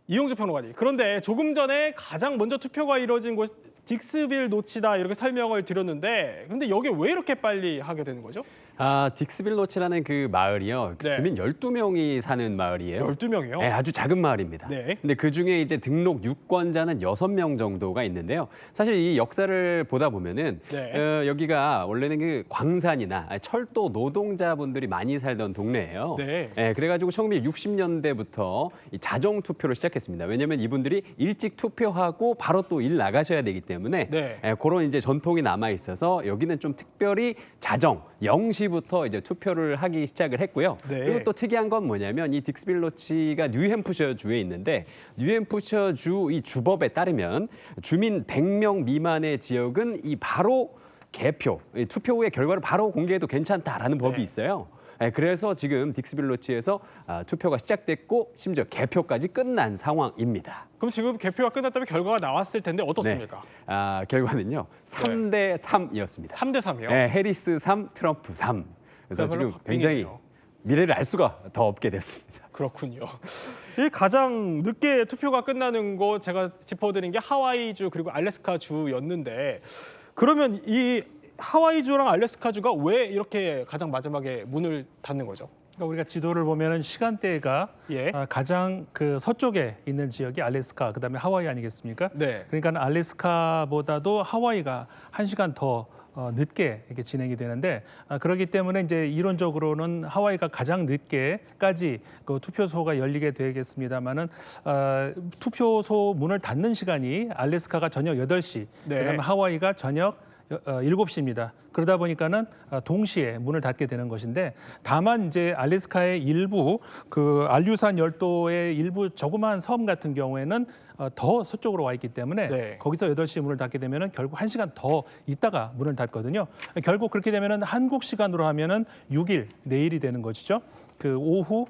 이용주 평론가님, 그런데 조금 전에 가장 먼저 투표가 이뤄진 곳 딕스빌 노치다 이렇게 설명을 드렸는데 근데 여기 왜 이렇게 빨리 하게 되는 거죠? 딕스빌 노치라는 그 마을이요. 네. 주민 12명이 사는 마을이에요. 12명이요? 네, 아주 작은 마을입니다. 네. 근데 그중에 이제 등록 유권자는 6명 정도가 있는데요. 사실 이 역사를 보다 보면은 네. 여기가 원래는 그 광산이나 철도 노동자분들이 많이 살던 동네예요. 네. 그래가지고 1960년대부터 이 자정 투표를 시작했습니다. 왜냐하면 이분들이 일찍 투표하고 바로 또 일 나가셔야 되기 때문에 네. 그런 이제 전통이 남아 있어서 여기는 좀 특별히 자정 0시부터 이제 투표를 하기 시작을 했고요. 네. 그리고 또 특이한 건 뭐냐면 이 딕스빌 노치가 뉴햄프셔 주에 있는데 뉴햄프셔 주 이 주법에 따르면 주민 100명 미만의 지역은 이 바로 개표, 이 투표 후의 결과를 바로 공개해도 괜찮다라는 법이 있어요. 그래서 지금 딕스빌 노치에서 투표가 시작됐고 심지어 개표까지 끝난 상황입니다. 그럼 지금 개표가 끝났다면 결과가 나왔을 텐데 어떻습니까? 네. 결과는요. 3대 3이었습니다. 3대 3이요? 네, 해리스 3, 트럼프 3. 그래서 지금 굉장히 미래를 알 수가 더 없게 됐습니다. 그렇군요. 이 가장 늦게 투표가 끝나는 곳 제가 짚어드린 게 하와이주 그리고 알래스카주였는데 그러면 이 하와이주랑 알래스카주가 왜 이렇게 가장 마지막에 문을 닫는 거죠? 그러니까 우리가 지도를 보면은 시간대가 가장 그 서쪽에 있는 지역이 알래스카, 그다음에 하와이 아니겠습니까? 네. 그러니까 알래스카보다도 하와이가 1시간 더 늦게 이렇게 진행이 되는데 그렇기 때문에 이제 이론적으로는 하와이가 가장 늦게까지 그 투표소가 열리게 되겠습니다만은 투표소 문을 닫는 시간이 알래스카가 저녁 8시, 네. 그다음에 하와이가 저녁 7시입니다. 그러다 보니까는 동시에 문을 닫게 되는 것인데 다만 이제 알래스카의 일부 그 알류산 열도의 일부 조그마한 섬 같은 경우에는 더 서쪽으로 와 있기 때문에 거기서 8시에 문을 닫게 되면은 결국 1시간 더 있다가 문을 닫거든요. 결국 그렇게 되면은 한국 시간으로 하면은 6일 내일이 되는 것이죠. 그 오후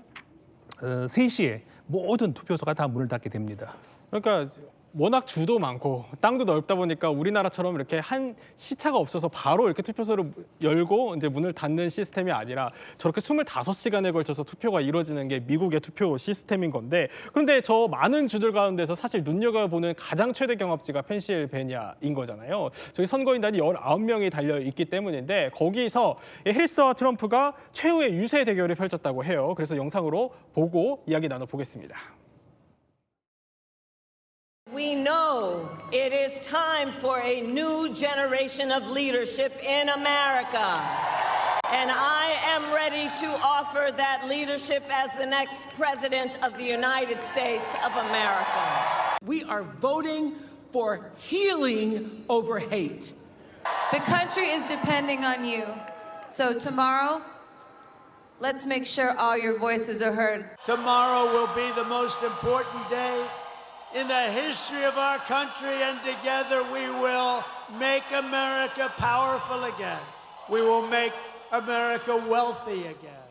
3시에 모든 투표소가 다 문을 닫게 됩니다. 그러니까 워낙 주도 많고 땅도 넓다 보니까 우리나라처럼 이렇게 한 시차가 없어서 바로 이렇게 투표소를 열고 이제 문을 닫는 시스템이 아니라 저렇게 25시간에 걸쳐서 투표가 이루어지는 게 미국의 투표 시스템인 건데 그런데 저 많은 주들 가운데서 사실 눈여겨보는 가장 최대 경합지가 펜실베니아인 거잖아요. 저기 선거인단이 19명이 달려 있기 때문인데 거기서 해리스와 트럼프가 최후의 유세 대결을 펼쳤다고 해요. 그래서 영상으로 보고 이야기 나눠보겠습니다. We know it is time for a new generation of leadership in America. And I am ready to offer that leadership as the next president of the United States of America. We are voting for healing over hate. The country is depending on you. So tomorrow, let's make sure all your voices are heard. Tomorrow will be the most important day in the history of our country, and together we will make America powerful again. We will make America wealthy again.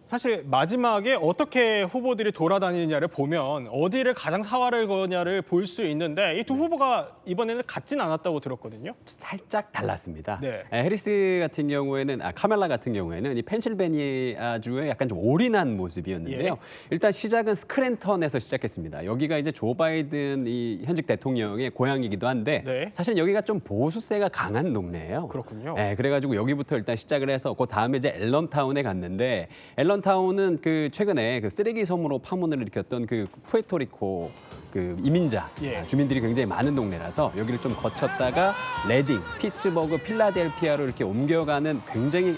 사실 마지막에 어떻게 후보들이 돌아다니느냐를 보면 어디를 가장 사활을 거냐를 볼 수 있는데 이 두 후보가 이번에는 같진 않았다고 들었거든요. 살짝 달랐습니다. 네. 해리스 같은 경우에는 카멜라 같은 경우에는 이 펜실베니아주에 약간 좀 올인한 모습이었는데요. 예. 일단 시작은 스크랜턴에서 시작했습니다. 여기가 이제 조 바이든 이 현직 대통령의 고향이기도 한데 네. 사실 여기가 좀 보수세가 강한 동네예요. 그렇군요. 네, 그래가지고 여기부터 일단 시작을 해서 그 다음에 이제 앨런타운에 갔는데 앨런타운은 그 최근에 그 쓰레기 섬으로 파문을 일으켰던 그 푸에토리코 그 이민자 예. 주민들이 굉장히 많은 동네라서 여기를 좀 거쳤다가 레딩, 피츠버그, 필라델피아로 이렇게 옮겨가는 굉장히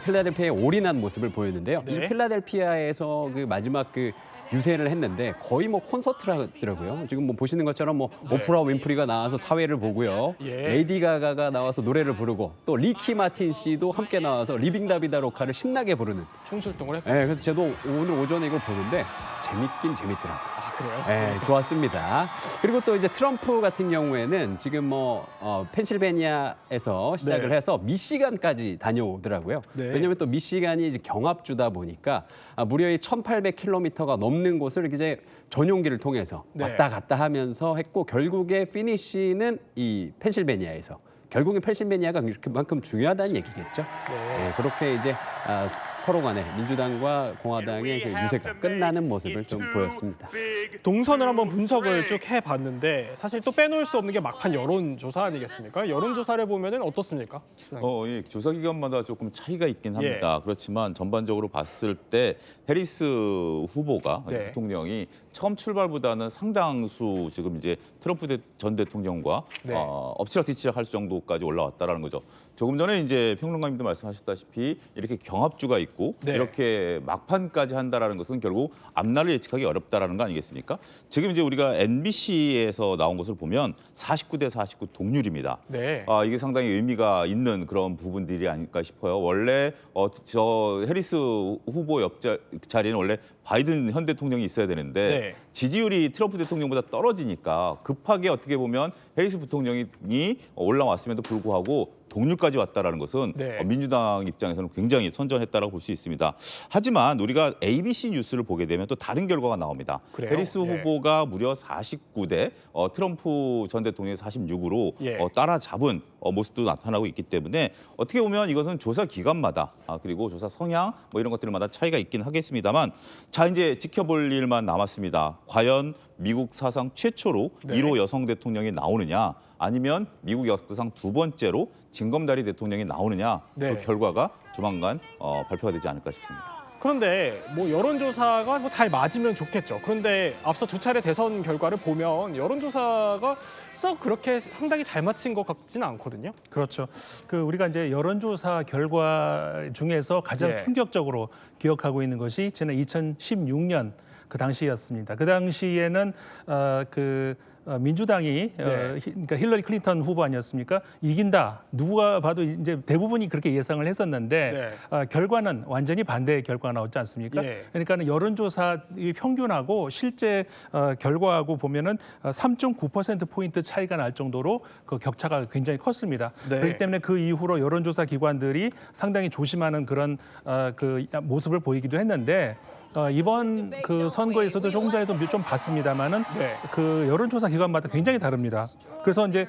필라델피아에 올인한 모습을 보였는데요. 네. 이 필라델피아에서 그 마지막 그 유세를 했는데 거의 뭐 콘서트라더라고요. 지금 뭐 보시는 것처럼 뭐 네. 오프라 윈프리가 나와서 사회를 보고요. 예. 레이디 가가가 나와서 노래를 부르고 또 리키 마틴 씨도 함께 나와서 리빙 다비다 로카를 신나게 부르는. 총출동을 했고. 네, 그래서 저도 오늘 오전에 이걸 보는데 재밌긴 재밌더라고요. 아, 그래요? 네, 좋았습니다. 그리고 또 이제 트럼프 같은 경우에는 지금 뭐 펜실베니아에서 시작을 네. 해서 미시간까지 다녀오더라고요. 네. 왜냐하면 또 미시간이 이제 경합주다 보니까 무려 이 1,800km가 넘는 곳을 이제 전용기를 통해서 네. 왔다 갔다 하면서 했고 결국에 피니시는 이 펜실베니아에서. 결국엔 펜실베니아가 그만큼 중요하다는 얘기겠죠. 네, 그렇게 이제 서로 간에 민주당과 공화당의 그 유세가 끝나는 모습을 좀 보였습니다. 동선을 한번 분석을 쭉 해봤는데 사실 또 빼놓을 수 없는 게 막판 여론조사 아니겠습니까? 여론조사를 보면은 어떻습니까? 예, 조사 기관마다 조금 차이가 있긴 예. 합니다. 그렇지만 전반적으로 봤을 때 해리스 후보가 네. 대통령이 처음 출발보다는 상당수 지금 이제 트럼프 전 대통령과 네. 엎치락뒤치락 할 정도까지 올라왔다라는 거죠. 조금 전에 이제 평론가님도 말씀하셨다시피 이렇게 경합주가 있고 네. 이렇게 막판까지 한다라는 것은 결국 앞날을 예측하기 어렵다라는 거 아니겠습니까? 지금 이제 우리가 MBC에서 나온 것을 보면 49대 49 동률입니다. 네. 이게 상당히 의미가 있는 그런 부분들이 아닐까 싶어요. 원래 저 해리스 후보 자리는 원래 바이든 현 대통령이 있어야 되는데 네. 지지율이 트럼프 대통령보다 떨어지니까 급하게 어떻게 보면 해리스 부통령이 올라왔음에도 불구하고 동률까지 왔다라는 것은 네. 민주당 입장에서는 굉장히 선전했다라고 볼 수 있습니다. 하지만 우리가 ABC 뉴스를 보게 되면 또 다른 결과가 나옵니다. 그래요? 해리스 예. 후보가 무려 49대 트럼프 전 대통령이 46으로 예. 따라잡은 모습도 나타나고 있기 때문에 어떻게 보면 이것은 조사 기관마다 그리고 조사 성향 뭐 이런 것들마다 차이가 있긴 하겠습니다만 자 이제 지켜볼 일만 남았습니다. 과연 미국 사상 최초로 네. 1호 여성 대통령이 나오느냐 아니면 미국 역사상 두 번째로 징검다리 대통령이 나오느냐 네. 그 결과가 조만간 발표가 되지 않을까 싶습니다. 그런데 뭐 여론조사가 뭐 잘 맞으면 좋겠죠. 그런데 앞서 두 차례 대선 결과를 보면 여론조사가 썩 그렇게 상당히 잘 맞힌 것 같지는 않거든요. 그렇죠. 그 우리가 이제 여론조사 결과 중에서 가장 예. 충격적으로 기억하고 있는 것이 지난 2016년 그 당시였습니다. 그 당시에는 민주당이 그러니까 힐러리 클린턴 후보 아니었습니까? 이긴다. 누가 봐도 이제 대부분이 그렇게 예상을 했었는데 결과는 완전히 반대의 결과가 나왔지 않습니까? 예. 그러니까는 여론조사 평균하고 실제 결과하고 보면은 3.9% 포인트 차이가 날 정도로 그 격차가 굉장히 컸습니다. 네. 그렇기 때문에 그 이후로 여론조사 기관들이 상당히 조심하는 그런 그 모습을 보이기도 했는데. 이번 그 선거에서도 조금 전에도 좀 봤습니다만은 네. 그 여론조사 기관마다 굉장히 다릅니다. 그래서 이제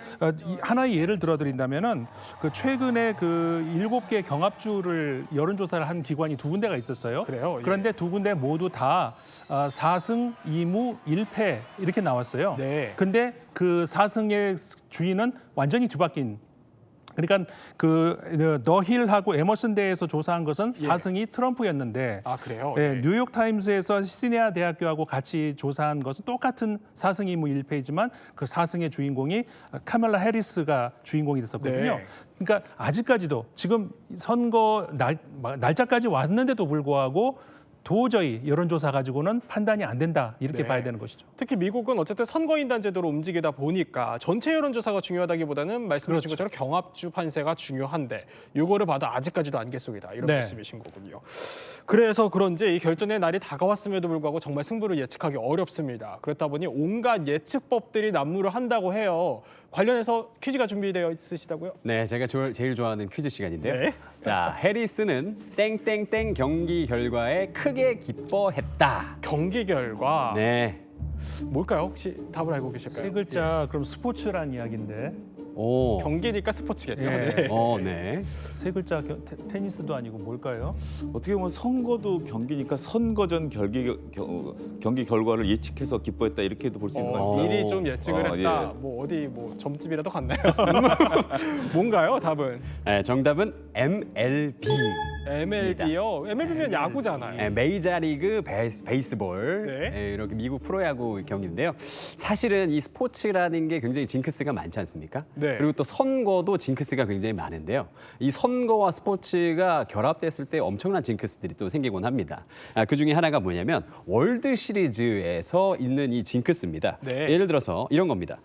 하나의 예를 들어드린다면은 그 최근에 그 7개 경합주를 여론조사를 한 기관이 두 군데가 있었어요. 그래요? 예. 그런데 두 군데 모두 다 4승 2무 1패 이렇게 나왔어요. 네. 근데 그 4승의 주인은 완전히 뒤바뀐. 그러니까 그 더 힐하고 에머슨 대에서 조사한 것은 4승이 트럼프였는데 아, 그래요? 예, 뉴욕 타임스에서 시드니아 대학교하고 같이 조사한 것은 똑같은 4승 2무 1패이지만 그 4승의 주인공이 카멜라 해리스가 주인공이 됐었거든요. 네. 그러니까 아직까지도 지금 선거 날짜까지 왔는데도 불구하고 도저히 여론조사 가지고는 판단이 안 된다 이렇게 네. 봐야 되는 것이죠. 특히 미국은 어쨌든 선거인단 제도로 움직이다 보니까 전체 여론조사가 중요하다기보다는 말씀해 주신 것처럼 경합주 판세가 중요한데 이거를 봐도 아직까지도 안개 속이다 이런 네. 말씀이신 거군요. 그래서 그런지 이 결전의 날이 다가왔음에도 불구하고 정말 승부를 예측하기 어렵습니다. 그렇다 보니 온갖 예측법들이 난무를 한다고 해요. 관련해서 퀴즈가 준비되어 있으시다고요? 네, 제가 제일 좋아하는 퀴즈 시간인데요. 네. 자, 해리스는 땡땡땡 경기 결과에 크게 기뻐했다. 경기 결과. 네. 뭘까요? 혹시 답을 알고 계실까요? 세 글자 그럼 스포츠란 이야기인데. 오. 경기니까 스포츠겠죠. 예. 네. 네. 세 글자 테니스도 아니고 뭘까요? 어떻게 보면 선거도 경기니까 선거전 경기 결과를 예측해서 기뻐했다 이렇게도 볼 수 있는 거 아닙니까? 미리 좀 예측을 했다. 예. 뭐 어디 뭐 점집이라도 갔나요? 뭔가요? 답은? 네, 정답은 MLB. MLB요? MLB면 야구잖아요. 네, 메이저리그 베이스볼. 네. 네, 이렇게 미국 프로야구 경기인데요. 사실은 이 스포츠라는 게 굉장히 징크스가 많지 않습니까? 네. 그리고 또 선거도 징크스가 굉장히 많은데요. 이 선거와 스포츠가 결합됐을 때 엄청난 징크스들이 또 생기곤 합니다. 그 중에 하나가 뭐냐면 월드 시리즈에서 있는 이 징크스입니다. 네. 예를 들어서 이런 겁니다.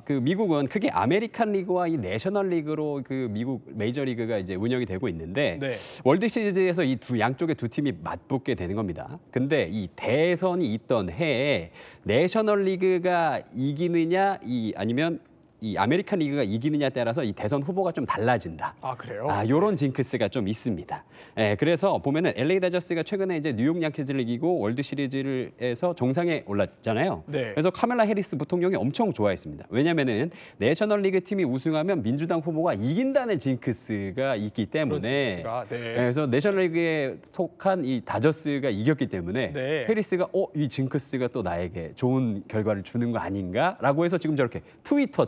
그 미국은 크게 아메리칸 리그와 이 내셔널 리그로 그 미국 메이저 리그가 이제 운영이 되고 있는데 네. 월드 시리즈에서 이 양쪽의 두 팀이 맞붙게 되는 겁니다. 근데 이 대선이 있던 해에 내셔널 리그가 이기느냐 아니면 이 아메리칸 리그가 이기느냐에 따라서 이 대선 후보가 좀 달라진다. 아, 그래요? 요런 징크스가 좀 있습니다. 예, 그래서 보면은 LA 다저스가 최근에 이제 뉴욕 양키즈를 이기고 월드 시리즈에서 정상에 올랐잖아요. 네. 그래서 카멜라 해리스 부통령이 엄청 좋아했습니다. 왜냐면은 내셔널 리그 팀이 우승하면 민주당 후보가 이긴다는 징크스가 있기 때문에 네. 그래서 내셔널 리그에 속한 이 다저스가 이겼기 때문에 네. 해리스가 이 징크스가 또 나에게 좋은 결과를 주는 거 아닌가라고 해서 지금 저렇게 트위터에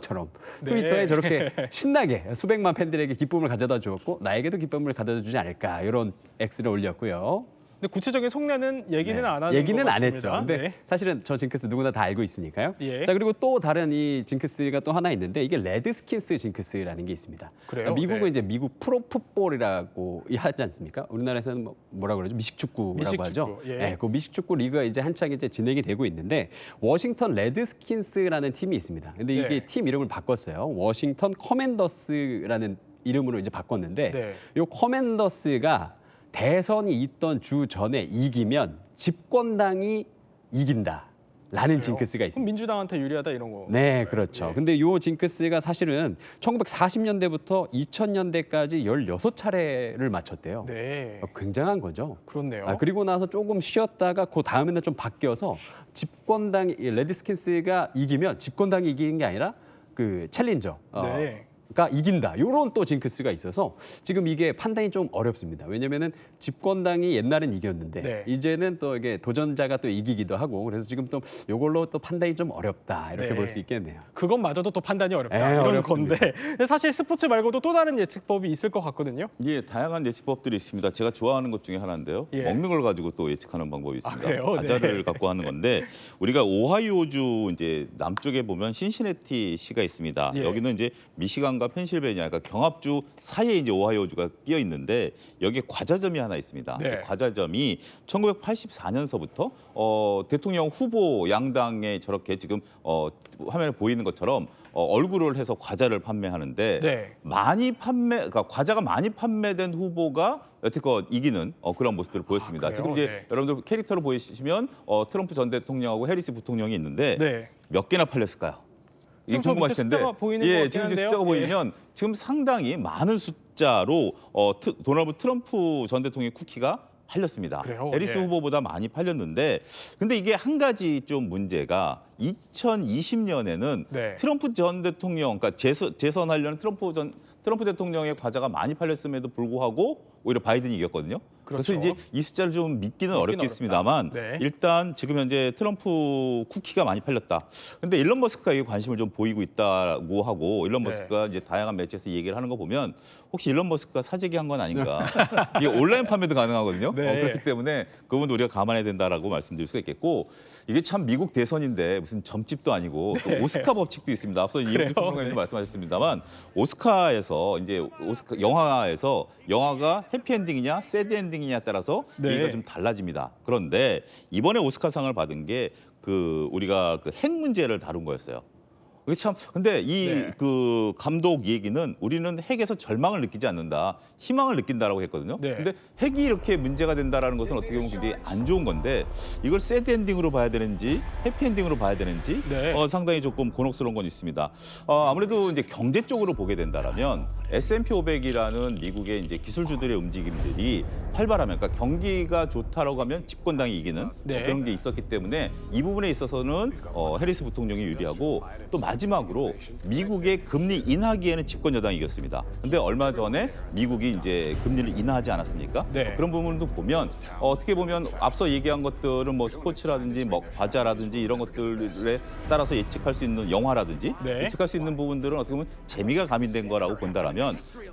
네. 저렇게 신나게 수백만 팬들에게 기쁨을 가져다 주었고 나에게도 기쁨을 가져다 주지 않을까 이런 X를 올렸고요. 근데 구체적인 속내는 얘기는 안 하는 얘기는 것 안 했죠. 같습니다. 근데 네. 사실은 저 징크스 누구나 다 알고 있으니까요. 예. 자, 그리고 또 다른 이 징크스가 또 하나 있는데 이게 레드스킨스 징크스라는 게 있습니다. 그래요? 미국은 네. 이제 미국 프로풋볼이라고 하지 않습니까? 우리나라에서는 뭐라 그러죠? 미식축구라고 하죠. 미식축구, 예. 네, 그 미식축구 리그가 이제 한창 이제 진행이 되고 있는데 워싱턴 레드스킨스라는 팀이 있습니다. 근데 이게 네. 팀 이름을 바꿨어요. 워싱턴 커맨더스라는 이름으로 이제 바꿨는데 네. 요 커맨더스가 대선이 있던 주 전에 이기면 집권당이 이긴다라는 징크스가 있습니다. 그럼 민주당한테 유리하다 이런 거. 네, 그렇죠. 근데 요 징크스가 사실은 1940년대부터 2000년대까지 16차례를 맞췄대요. 네. 굉장한 거죠. 그렇네요. 그리고 나서 조금 쉬었다가 그 다음에는 좀 바뀌어서 집권당이 레드스킨스가 이기면 집권당이 이기는 게 아니라 그 챌린저. 네. 가 이긴다. 이런 또 징크스가 있어서 지금 이게 판단이 좀 어렵습니다. 왜냐면은 집권당이 옛날엔 이겼는데 네. 이제는 또 이게 도전자가 또 이기기도 하고 그래서 지금 또 이걸로 또 판단이 좀 어렵다 이렇게 네. 볼 수 있겠네요. 그것마저도 또 판단이 어렵다 네, 이런 어렵습니다. 건데 근데 사실 스포츠 말고도 또 다른 예측법이 있을 것 같거든요. 예, 다양한 예측법들이 있습니다. 제가 좋아하는 것 중에 하나인데요. 예. 먹는 걸 가지고 또 예측하는 방법이 있습니다. 그래요? 과자를 네. 갖고 하는 건데 우리가 오하이오주 이제 남쪽에 보면 신시내티 시가 있습니다. 예. 여기는 이제 미시간과 펜실베니아, 그러니까 경합주 사이에 이제 오하이오주가 끼어 있는데 여기에 과자점이 하나 있습니다. 네. 그 과자점이 1984년서부터 대통령 후보 양당에 저렇게 지금 화면에 보이는 것처럼 얼굴을 해서 과자를 판매하는데 네. 그러니까 과자가 많이 판매된 후보가 여태껏 이기는 그런 모습들을 보였습니다. 그래요? 지금 이제 네. 여러분들 캐릭터를 보시면 트럼프 전 대통령하고 해리스 부통령이 있는데 네. 몇 개나 팔렸을까요? 이게 지금 저 궁금하실 텐데, 밑에 숫자가 보이는 것 같긴 지금 이제 한데요. 숫자가 예. 보이면 지금 상당히 많은 숫자로 도널드 트럼프 전 대통령의 쿠키가 팔렸습니다. 그래요? 해리스 예. 후보보다 많이 팔렸는데, 근데 이게 한 가지 좀 문제가 2020년에는 네. 트럼프 전 대통령, 그러니까 재선하려는 트럼프 대통령의 과자가 많이 팔렸음에도 불구하고 오히려 바이든이 이겼거든요. 그렇죠. 그래서 이제 이 숫자를 좀 믿기는 어렵겠습니다만 어렵다. 네. 일단 지금 현재 트럼프 쿠키가 많이 팔렸다. 근데 일론 머스크가 이 관심을 좀 보이고 있다고 하고 일론 네. 머스크가 이제 다양한 매체에서 얘기를 하는 거 보면 혹시 일론 머스크가 사재기 한 건 아닌가. 이게 온라인 판매도 가능하거든요. 네. 그렇기 때문에 그분도 우리가 감안해야 된다라고 말씀드릴 수가 있겠고 이게 참 미국 대선인데 무슨 점집도 아니고 또 네. 오스카 법칙도 있습니다. 앞서 그래요? 이영주 평론가님도 네. 말씀하셨습니다만 오스카에서 이제 영화에서 영화가 해피엔딩이냐 새드 엔딩이냐에 따라서 네. 얘기가 좀 달라집니다. 그런데 이번에 오스카상을 받은 게 우리가 그 핵 문제를 다룬 거였어요. 그게 참 근데 이 그 감독 얘기는 우리는 핵에서 절망을 느끼지 않는다, 희망을 느낀다라고 했거든요. 근데 핵이 이렇게 문제가 된다라는 것은 어떻게 보면 굉장히 안 좋은 건데 이걸 새드 엔딩으로 봐야 되는지 해피 엔딩으로 봐야 되는지 상당히 조금 곤혹스러운 건 있습니다. 아무래도 이제 경제 쪽으로 보게 된다라면 S&P 500이라는 미국의 이제 기술주들의 움직임들이 활발하면, 그러니까 경기가 좋다라고 하면 집권당이 이기는 그런 게 있었기 때문에 이 부분에 있어서는 해리스 부통령이 유리하고, 또 마지막으로 미국의 금리 인하기에는 집권 여당이 이겼습니다. 근데 얼마 전에 미국이 이제 금리를 인하하지 않았습니까? 그런 부분도 보면 어떻게 보면 앞서 얘기한 것들은 뭐 스포츠라든지 뭐 과자라든지 이런 것들에 따라서 예측할 수 있는 영화라든지 예측할 수 있는 부분들은 어떻게 보면 재미가 가미된 거라고 본다라면,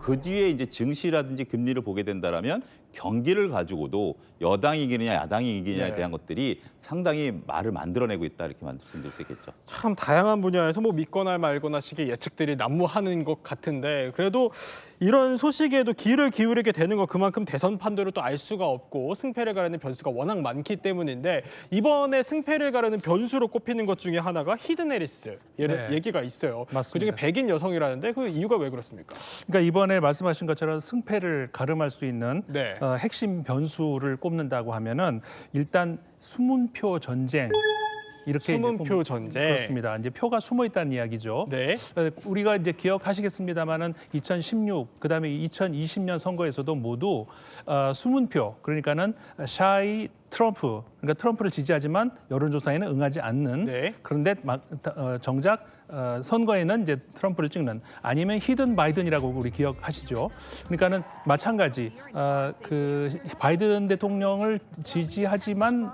그 뒤에 이제 증시라든지 금리를 보게 된다라면 경기를 가지고도 여당이 이기느냐 야당이 이기느냐에 대한 것들이 상당히 말을 만들어내고 있다, 이렇게 말씀드릴 수 있겠죠. 참 다양한 분야에서 뭐 믿거나 말거나 식의 예측들이 난무하는 것 같은데, 그래도 이런 소식에도 귀를 기울이게 되는 건 그만큼 대선 판도를 또 알 수가 없고 승패를 가르는 변수가 워낙 많기 때문인데, 이번에 승패를 가르는 변수로 꼽히는 것 중에 하나가 히든 해리스 얘기가 있어요. 그중에 백인 여성이라는데 그 이유가 왜 그렇습니까? 그러니까 이번에 말씀하신 것처럼 승패를 가름할 수 있는 핵심 변수를 꼽는다고 하면은 일단 수문표 전쟁. 이렇게 수문표 전쟁. 그렇습니다. 이제 표가 숨어 있다는 이야기죠. 우리가 이제 기억하시겠습니다만은 2016 그다음에 2020년 선거에서도 모두 수문표, 그러니까는 샤이 트럼프, 그러니까 트럼프를 지지하지만 여론조사에는 응하지 않는, 그런데 정작 선거에는 이제 트럼프를 찍는, 아니면 히든 바이든이라고 우리 기억하시죠. 그러니까는 마찬가지 그 바이든 대통령을 지지하지만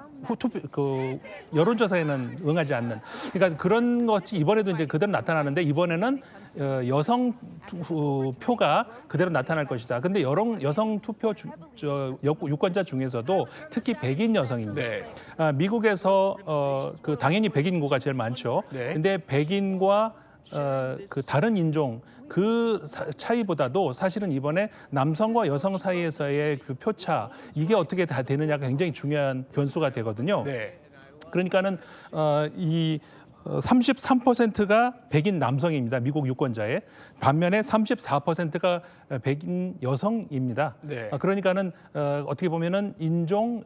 그 여론조사에는 응하지 않는, 그러니까 그런 것이 이번에도 이제 그대로 나타나는데, 이번에는 여성 표가 그대로 나타날 것이다. 근데 여성 투표 유권자 중에서도 특히 백인 여성입니다. 미국에서 그 당연히 백인 인구가 제일 많죠. 근데 백인과 그 다른 인종 그 차이보다도 사실은 이번에 남성과 여성 사이에서의 그 표차, 이게 어떻게 다 되느냐가 굉장히 중요한 변수가 되거든요. 그러니까는 이 33%가 백인 남성입니다. 미국 유권자의. 반면에 34%가 백인 여성입니다. 그러니까는 어떻게 보면은 인종,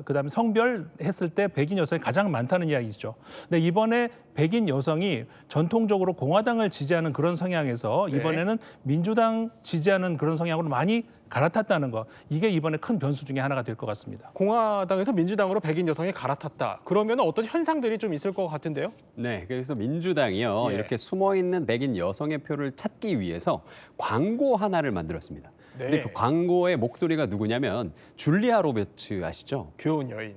그다음에 성별 했을 때 백인 여성이 가장 많다는 이야기죠. 근데 이번에 백인 여성이 전통적으로 공화당을 지지하는 그런 성향에서 이번에는 민주당 지지하는 그런 성향으로 많이 갈아탔다는 거, 이게 이번에 큰 변수 중에 하나가 될 것 같습니다. 공화당에서 민주당으로 백인 여성이 갈아탔다. 그러면 어떤 현상들이 좀 있을 것 같은데요? 네, 그래서 민주당이요 이렇게 숨어있는 백인 여성의 표를 찾기 위해서 광고 하나를 만들었습니다. 근데 그 광고의 목소리가 누구냐면 줄리아 로버츠 아시죠? 귀여운 여인.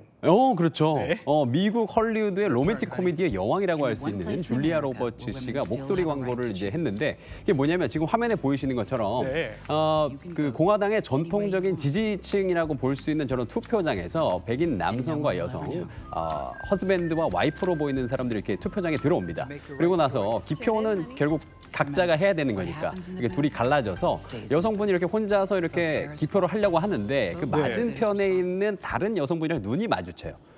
그렇죠. 미국 헐리우드의 로맨틱 코미디의 여왕이라고 할 수 있는 줄리아 로버츠 씨가 목소리 광고를 이제 했는데, 이게 뭐냐면 지금 화면에 보이시는 것처럼 그 공화당의 전통적인 지지층이라고 볼 수 있는 저런 투표장에서 백인 남성과 여성, 허즈밴드와 와이프로 보이는 사람들이 이렇게 투표장에 들어옵니다. 그리고 나서 기표는 결국 각자가 해야 되는 거니까 이게 둘이 갈라져서 여성분이 이렇게 혼자서 이렇게 기표를 하려고 하는데, 그 맞은편에 있는 다른 여성분이랑 눈이 마주쳐요.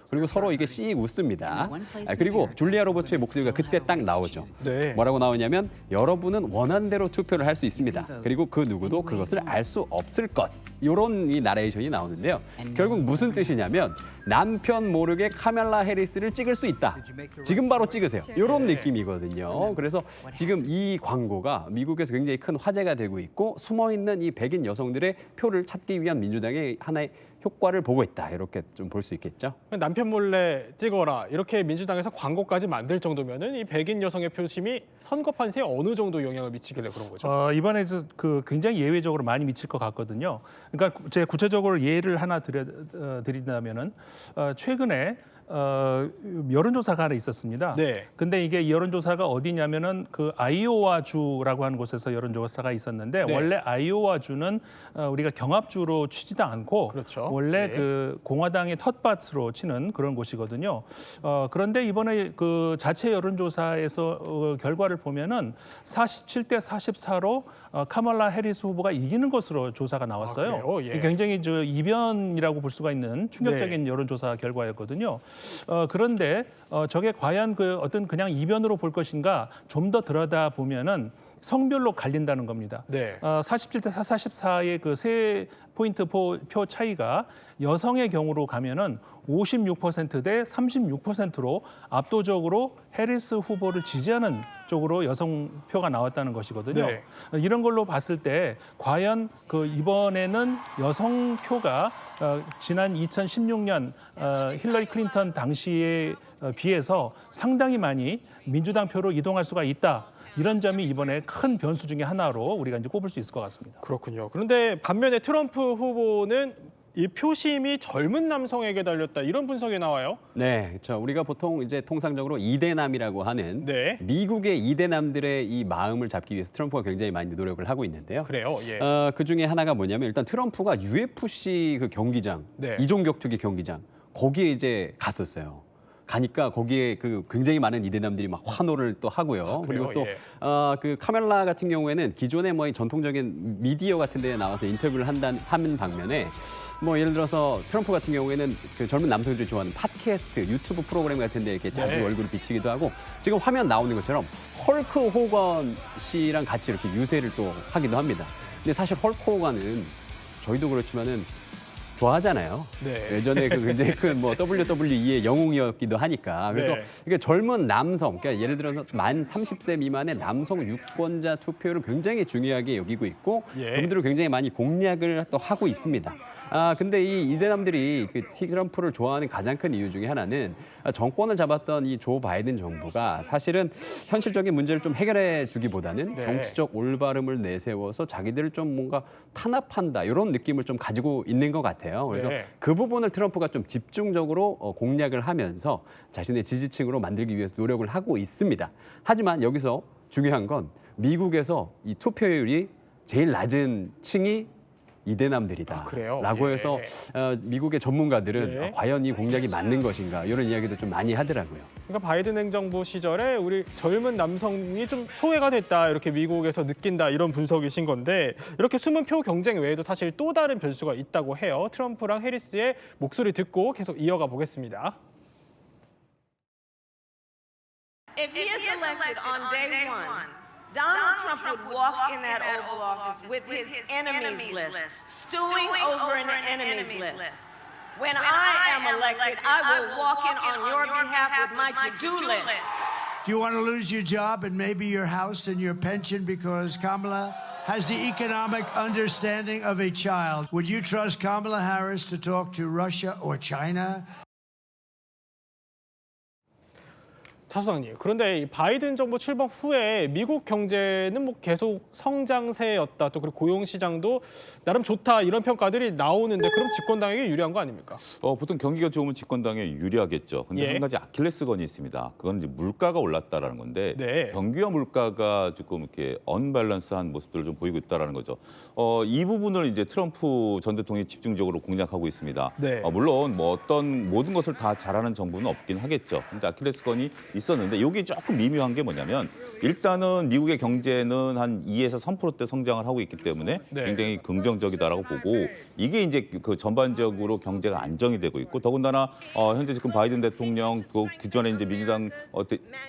그리고 서로 이게 씩 웃습니다. 그리고 줄리아 로버츠의 목소리가 그때 딱 나오죠. 뭐라고 나오냐면, 여러분은 원하는 대로 투표를 할 수 있습니다. 그리고 그 누구도 그것을 알 수 없을 것. 이런 이 나레이션이 나오는데요. 결국 무슨 뜻이냐면, 남편 모르게 카멜라 해리스를 찍을 수 있다. 지금 바로 찍으세요. 이런 느낌이거든요. 그래서 지금 이 광고가 미국에서 굉장히 큰 화제가 되고 있고, 숨어있는 이 백인 여성들의 표를 찾기 위한 민주당의 하나의 효과를 보고 있다. 이렇게 좀 볼 수 있겠죠. 남편 몰래 찍어라, 이렇게 민주당에서 광고까지 만들 정도면은 이 백인 여성의 표심이 선거 판세에 어느 정도 영향을 미치길래 그런 거죠? 이번에 그 굉장히 예외적으로 많이 미칠 것 같거든요. 그러니까 제가 구체적으로 예를 하나 드린다면은 최근에 여론조사가 하나 있었습니다. 근데 이게 여론조사가 어디냐면은 그 아이오와 주라고 하는 곳에서 여론조사가 있었는데, 원래 아이오와 주는 우리가 경합주로 치지도 않고 원래 그 공화당의 텃밭으로 치는 그런 곳이거든요. 그런데 이번에 그 자체 여론조사에서 결과를 보면은 47대 44로 카멀라 해리스 후보가 이기는 것으로 조사가 나왔어요. 그래요? 예. 이게 굉장히 이변이라고 볼 수가 있는 충격적인 여론조사 결과였거든요. 그런데 저게 과연 어떤 그냥 이변으로 볼 것인가 좀 더 들여다 보면은 성별로 갈린다는 겁니다. 네. 47대 44의 그 세 포인트 표 차이가 여성의 경우로 가면은 56%대 36%로 압도적으로 해리스 후보를 지지하는 쪽으로 여성 표가 나왔다는 것이거든요. 네. 이런 걸로 봤을 때 과연 이번에는 여성 표가 지난 2016년 힐러리 클린턴 당시에 비해서 상당히 많이 민주당 표로 이동할 수가 있다. 이런 점이 이번에 큰 변수 중에 하나로 우리가 이제 꼽을 수 있을 것 같습니다. 그렇군요. 그런데 반면에 트럼프 후보는 이 표심이 젊은 남성에게 달렸다 이런 분석이 나와요. 네, 그렇죠. 우리가 보통 이제 통상적으로 이대남이라고 하는 네. 미국의 이대남들의 이 마음을 잡기 위해서 트럼프가 굉장히 많이 노력을 하고 있는데요. 그래요. 예. 그 중에 하나가 뭐냐면 일단 트럼프가 UFC 그 경기장, 네. 이종격투기 경기장 거기에 이제 갔었어요. 가니까 거기에 굉장히 많은 이대남들이 막 환호를 또 하고요. 그래요? 그리고 또 예. 그 카멜라 같은 경우에는 기존의 이 전통적인 미디어 같은 데에 나와서 인터뷰를 하는 방면에 예를 들어서 트럼프 같은 경우에는 그 젊은 남성들이 좋아하는 팟캐스트, 유튜브 프로그램 같은 데 이렇게 자주 네. 얼굴을 비치기도 하고 지금 화면 나오는 것처럼 헐크 호건 씨랑 같이 이렇게 유세를 또 하기도 합니다. 근데 사실 헐크 호건은 저희도 그렇지만은 좋아하잖아요. 네. 예전에 굉장히 큰 WWE의 영웅이었기도 하니까. 그래서 네. 이게 젊은 남성, 그러니까 예를 들어서 만 30세 미만의 남성 유권자 투표를 굉장히 중요하게 여기고 있고 예. 그분들을 굉장히 많이 공략을 또 하고 있습니다. 근데 이 이대남들이 트럼프를 좋아하는 가장 큰 이유 중에 하나는 정권을 잡았던 이 조 바이든 정부가 사실은 현실적인 문제를 좀 해결해 주기보다는 네. 정치적 올바름을 내세워서 자기들을 좀 뭔가 탄압한다 이런 느낌을 좀 가지고 있는 것 같아요. 그래서 네. 그 부분을 트럼프가 좀 집중적으로 공략을 하면서 자신의 지지층으로 만들기 위해서 노력을 하고 있습니다. 하지만 여기서 중요한 건 미국에서 이 투표율이 제일 낮은 층이 이대남들이다. 그래요? 라고 예. 해서 미국의 전문가들은 예. 과연 이 공략이 맞는 것인가 이런 이야기도 좀 많이 하더라고요. 그러니까 바이든 행정부 시절에 우리 젊은 남성이 좀 소외가 됐다 이렇게 미국에서 느낀다 이런 분석이신 건데 이렇게 숨은 표 경쟁 외에도 사실 또 다른 변수가 있다고 해요. 트럼프랑 해리스의 목소리 듣고 계속 이어가 보겠습니다. If he is elected on day one, Donald Trump would walk in that Oval Office with his enemies list, stewing over an enemies list. When I am elected, I will walk in on your behalf with my to-do list. Do you want to lose your job and maybe your house and your pension because Kamala has the economic understanding of a child? Would you trust Kamala Harris to talk to Russia or China? 차 소장님, 그런데 이 바이든 정부 출범 후에 미국 경제는 계속 성장세였다. 또 그리고 고용 시장도 나름 좋다 이런 평가들이 나오는데 그럼 집권당에게 유리한 거 아닙니까? 보통 경기가 좋으면 집권당에 유리하겠죠. 근데 예. 한 가지 아킬레스건이 있습니다. 그건 이제 물가가 올랐다라는 건데 네. 경기와 물가가 조금 이렇게 언밸런스한 모습들을 좀 보이고 있다라는 거죠. 이 부분을 이제 트럼프 전 대통령이 집중적으로 공략하고 있습니다. 네. 물론 어떤 모든 것을 다 잘하는 정부는 없긴 하겠죠. 근데 아킬레스건이 있었는데 이게 조금 미묘한 게 뭐냐면 일단은 미국의 경제는 한 2에서 3%대 성장을 하고 있기 때문에 네. 굉장히 긍정적이다라고 보고 이게 이제 그 전반적으로 경제가 안정이 되고 있고 더군다나 현재 지금 바이든 대통령 그 전에 이제 민주당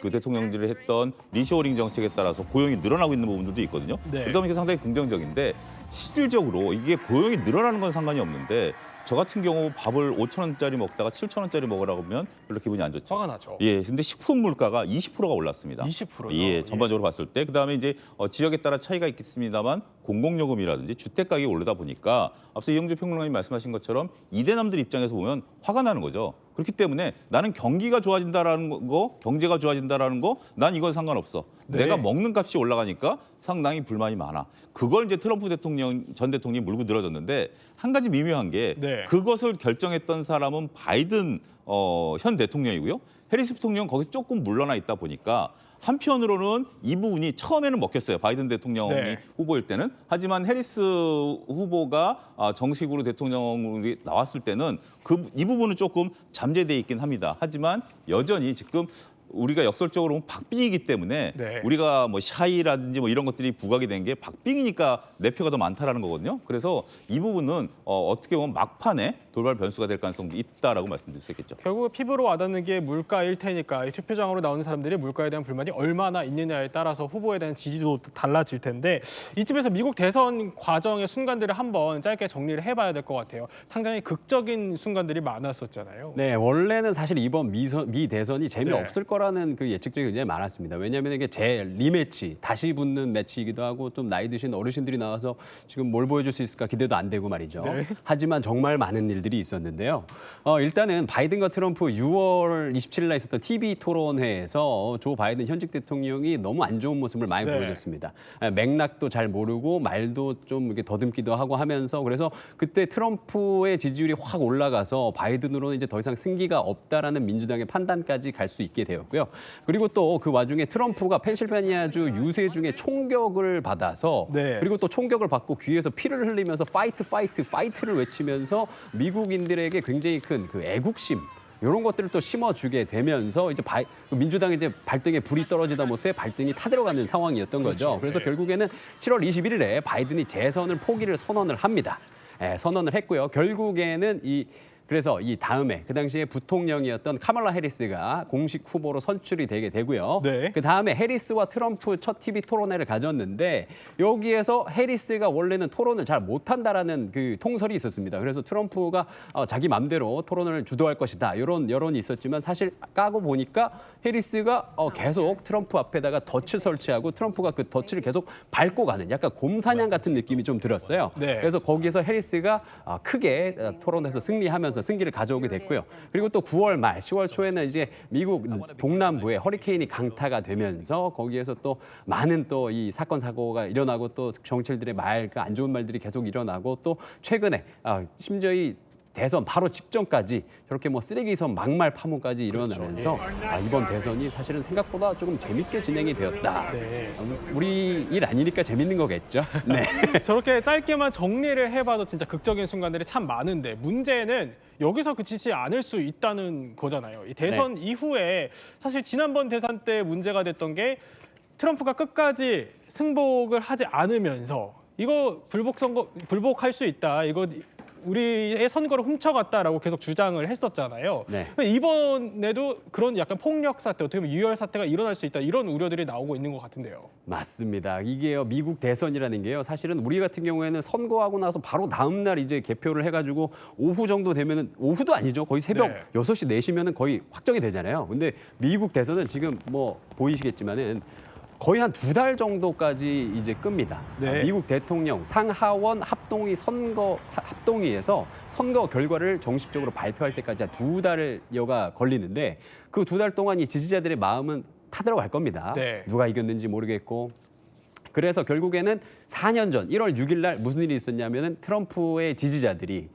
그 대통령들이 했던 리쇼어링 정책에 따라서 고용이 늘어나고 있는 부분들도 있거든요. 네. 그러다 보니까 상당히 긍정적인데 실질적으로 이게 고용이 늘어나는 건 상관이 없는데 저 같은 경우 밥을 5,000원짜리 먹다가 7,000원짜리 먹으라고 하면 별로 기분이 안 좋죠. 화가 나죠. 예, 근데 식품 물가가 20%가 올랐습니다. 20%요? 예, 전반적으로 봤을 때 그다음에 이제 지역에 따라 차이가 있겠습니다만 공공요금이라든지 주택 가격이 오르다 보니까 앞서 이영주 평론가님 말씀하신 것처럼 이대남들 입장에서 보면 화가 나는 거죠. 그렇기 때문에 나는 경기가 좋아진다라는 거, 경제가 좋아진다라는 거, 난 이건 상관없어. 네. 내가 먹는 값이 올라가니까 상당히 불만이 많아. 그걸 이제 트럼프 전 대통령이 물고 늘어졌는데 한 가지 미묘한 게 네. 그것을 결정했던 사람은 바이든 현 대통령이고요. 해리스 부통령은 거기서 조금 물러나 있다 보니까 한편으로는 이 부분이 처음에는 먹혔어요. 바이든 대통령이 네. 후보일 때는. 하지만 해리스 후보가 정식으로 대통령이 나왔을 때는 이 부분은 조금 잠재돼 있긴 합니다. 하지만 여전히 지금 우리가 역설적으로 보면 박빙이기 때문에 네. 우리가 뭐 샤이라든지 뭐 이런 것들이 부각이 된 게 박빙이니까 내 표가 더 많다라는 거거든요. 그래서 이 부분은 어떻게 보면 막판에 돌발 변수가 될 가능성도 있다라고 말씀드릴 수 있겠죠. 결국 피부로 와닿는 게 물가일 테니까 이 투표장으로 나오는 사람들이 물가에 대한 불만이 얼마나 있느냐에 따라서 후보에 대한 지지도 달라질 텐데 이쯤에서 미국 대선 과정의 순간들을 한번 짧게 정리를 해봐야 될 것 같아요. 상당히 극적인 순간들이 많았었잖아요. 네, 원래는 사실 이번 미 대선이 재미없을 거라는 그 예측들이 굉장히 많았습니다. 왜냐하면 이게 리매치, 다시 붙는 매치이기도 하고 좀 나이 드신 어르신들이 나와서 지금 뭘 보여줄 수 있을까 기대도 안 되고 말이죠. 네. 하지만 정말 많은 일들이 있었는데요. 일단은 바이든과 트럼프 6월 27일 날 있었던 TV 토론회에서 조 바이든 현직 대통령이 너무 안 좋은 모습을 많이 네. 보여줬습니다. 맥락도 잘 모르고 말도 좀 이렇게 더듬기도 하고 하면서 그래서 그때 트럼프의 지지율이 확 올라가서 바이든으로는 이제 더 이상 승기가 없다라는 민주당의 판단까지 갈 수 있게 되었고요. 그리고 또 그 와중에 트럼프가 펜실베니아주 유세 중에 총격을 받아서 네. 그리고 또 총격을 받고 귀에서 피를 흘리면서 파이트 파이트 파이트를 외치면서 미국인들에게 굉장히 큰 그 애국심 이런 것들을 또 심어주게 되면서 이제 민주당이 이제 발등에 불이 떨어지다 못해 발등이 타들어가는 상황이었던 거죠. 그래서 네. 결국에는 7월 21일에 바이든이 재선을 포기를 선언을 합니다. 선언을 했고요. 결국에는 그래서 이 다음에 그 당시에 부통령이었던 카멀라 해리스가 공식 후보로 선출이 되게 되고요. 네. 그 다음에 해리스와 트럼프 첫 TV 토론회를 가졌는데 여기에서 해리스가 원래는 토론을 잘 못한다라는 그 통설이 있었습니다. 그래서 트럼프가 자기 맘대로 토론을 주도할 것이다 이런 여론이 있었지만 사실 까고 보니까 해리스가 계속 트럼프 앞에다가 덫을 설치하고 트럼프가 그 덫을 계속 밟고 가는 약간 곰사냥 같은 느낌이 좀 들었어요. 네. 그래서 거기에서 해리스가 크게 토론에서 승리하면서 승기를 가져오게 됐고요. 그리고 또 9월 말, 10월 초에는 이제 미국 동남부에 허리케인이 강타가 되면서 거기에서 또 많은 또 이 사건 사고가 일어나고 또 정치인들의 그 안 좋은 말들이 계속 일어나고 또 최근에 심지어 이 대선 바로 직전까지 저렇게 뭐 쓰레기선 막말 파문까지 일어나면서 이번 대선이 사실은 생각보다 조금 재밌게 진행이 되었다. 네. 우리 일 아니니까 재밌는 거겠죠. 네. 저렇게 짧게만 정리를 해봐도 진짜 극적인 순간들이 참 많은데 문제는 여기서 그치지 않을 수 있다는 거잖아요. 이 대선 이후에 사실 지난번 대선 때 문제가 됐던 게 트럼프가 끝까지 승복을 하지 않으면서 이거 불복할 수 있다. 이거 우리의 선거를 훔쳐갔다라고 계속 주장을 했었잖아요. 네. 이번에도 그런 약간 폭력 사태, 어떻게 보면 유혈 사태가 일어날 수 있다 이런 우려들이 나오고 있는 것 같은데요. 맞습니다. 이게요 미국 대선이라는 게요 사실은 우리 같은 경우에는 선거하고 나서 바로 다음 날 이제 개표를 해가지고 오후 정도 되면은 오후도 아니죠 거의 새벽 네. 6시 4시면은 거의 확정이 되잖아요. 근데 미국 대선은 지금 뭐 보이시겠지만은 거의 한 2달 정도까지 이제 끕니다. 네. 미국 대통령 상하원 합동위에서 선거 결과를 정식적으로 발표할 때까지 한 2달여가 걸리는데 그 2달 동안 이 지지자들의 마음은 타들어갈 겁니다. 네. 누가 이겼는지 모르겠고. 그래서 결국에는 4년 전 1월 6일 날 무슨 일이 있었냐면은 트럼프의 지지자들이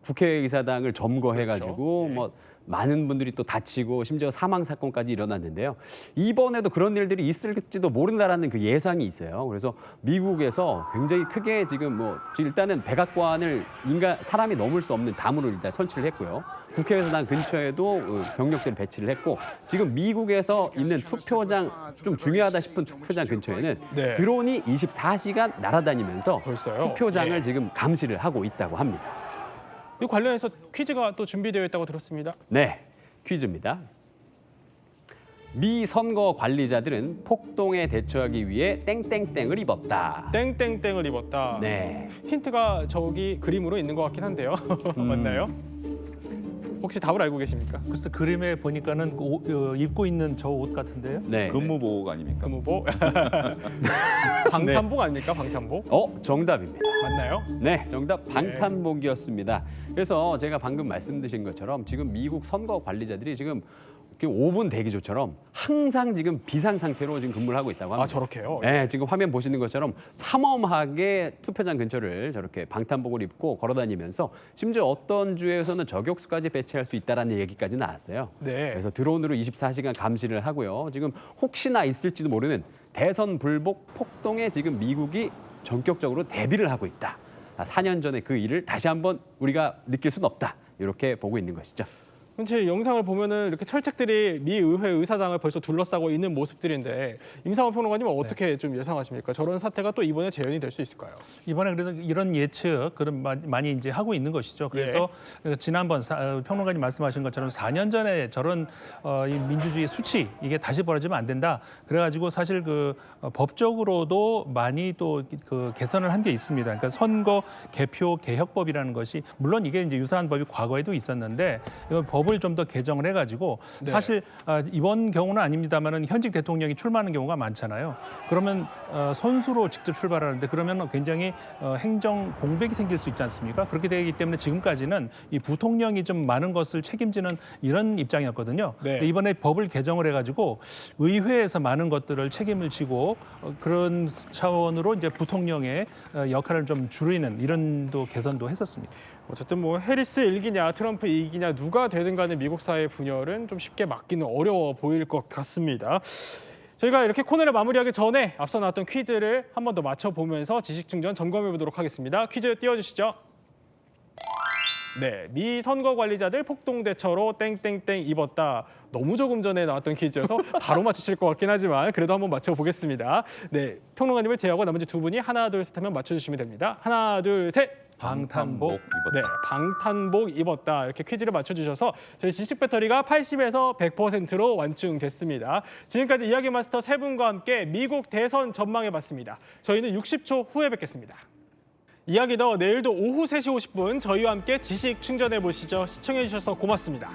국회의사당을 점거해가지고 그렇죠. 네. 뭐 많은 분들이 또 다치고 심지어 사망 사건까지 일어났는데요. 이번에도 그런 일들이 있을지도 모른다라는 그 예상이 있어요. 그래서 미국에서 굉장히 크게 지금 뭐 일단은 백악관을 사람이 넘을 수 없는 담으로 일단 설치를 했고요. 국회의사당 근처에도 병력들을 배치를 했고 지금 미국에서 있는 투표장 좀 중요하다 싶은 투표장 근처에는 네. 드론이 24시간 날아다니면서 벌써요? 투표장을 네. 지금 감시를 하고 있다고 합니다. 이 관련해서 퀴즈가 또 준비되어 있다고 들었습니다. 네, 퀴즈입니다. 미 선거 관리자들은 폭동에 대처하기 위해 땡땡땡을 입었다. 땡땡땡을 입었다. 네. 힌트가 저기 그림으로 있는 것 같긴 한데요. 맞나요? 혹시 답을 알고 계십니까? 글쎄 그림에 보니까는 입고 있는 저 옷 같은데요. 네. 근무복 아닙니까? 근무복? 방탄복 아닙니까? 방탄복? 정답입니다. 맞나요? 네, 정답 방탄복이었습니다. 그래서 제가 방금 말씀드린 것처럼 지금 미국 선거 관리자들이 지금 5분 대기조처럼 항상 지금 비상 상태로 지금 근무를 하고 있다고 합니다. 저렇게요? 네, 지금 화면 보시는 것처럼 삼엄하게 투표장 근처를 저렇게 방탄복을 입고 걸어다니면서 심지어 어떤 주에서는 저격수까지 배치할 수 있다라는 얘기까지 나왔어요. 네. 그래서 드론으로 24시간 감시를 하고요. 지금 혹시나 있을지도 모르는 대선 불복 폭동에 지금 미국이 전격적으로 대비를 하고 있다. 4년 전에 그 일을 다시 한번 우리가 느낄 수는 없다. 이렇게 보고 있는 것이죠. 현재 영상을 보면은 이렇게 철책들이 미 의회 의사당을 벌써 둘러싸고 있는 모습들인데 임상훈 평론가님은 어떻게 좀 예상하십니까? 저런 사태가 또 이번에 재현이 될 수 있을까요? 이번에 그래서 이런 예측 그런 많이 이제 하고 있는 것이죠. 그래서 지난번 평론가님 말씀하신 것처럼 4년 전에 저런 이 민주주의 수치 이게 다시 벌어지면 안 된다. 그래가지고 사실 그 법적으로도 많이 또 그 개선을 한 게 있습니다. 그러니까 선거 개표 개혁법이라는 것이 물론 이게 이제 유사한 법이 과거에도 있었는데 이건 법을 좀 더 개정을 해가지고 네. 사실 이번 경우는 아닙니다만은 현직 대통령이 출마하는 경우가 많잖아요. 그러면 선수로 직접 출발하는데 그러면 굉장히 행정 공백이 생길 수 있지 않습니까? 그렇게 되기 때문에 지금까지는 이 부통령이 좀 많은 것을 책임지는 이런 입장이었거든요. 네. 근데 이번에 법을 개정을 해가지고 의회에서 많은 것들을 책임을 지고 그런 차원으로 이제 부통령의 역할을 좀 줄이는 이런 또 개선도 했었습니다. 어쨌든 뭐 해리스 1기냐 트럼프 2기냐 누가 되든 간에 미국 사회의 분열은 좀 쉽게 막기는 어려워 보일 것 같습니다. 저희가 이렇게 코너를 마무리하기 전에 앞서 나왔던 퀴즈를 한 번 더 맞춰보면서 지식 충전 점검해 보도록 하겠습니다. 퀴즈 띄워주시죠. 네, 미 선거 관리자들 폭동 대처로 땡땡땡 입었다. 너무 조금 전에 나왔던 퀴즈여서 바로 맞추실 것 같긴 하지만 그래도 한번 맞춰보겠습니다. 네, 평론가님을 제외하고 나머지 두 분이 하나 둘 셋 하면 맞춰주시면 됩니다. 하나 둘 셋. 방탄복 입었다. 네, 방탄복 입었다. 이렇게 퀴즈를 맞춰주셔서 저희 지식 배터리가 80에서 100%로 완충됐습니다. 지금까지 이야기 마스터 세 분과 함께 미국 대선 전망해봤습니다. 저희는 60초 후에 뵙겠습니다. 이야기 더 내일도 오후 3시 50분 저희와 함께 지식 충전해보시죠. 시청해주셔서 고맙습니다.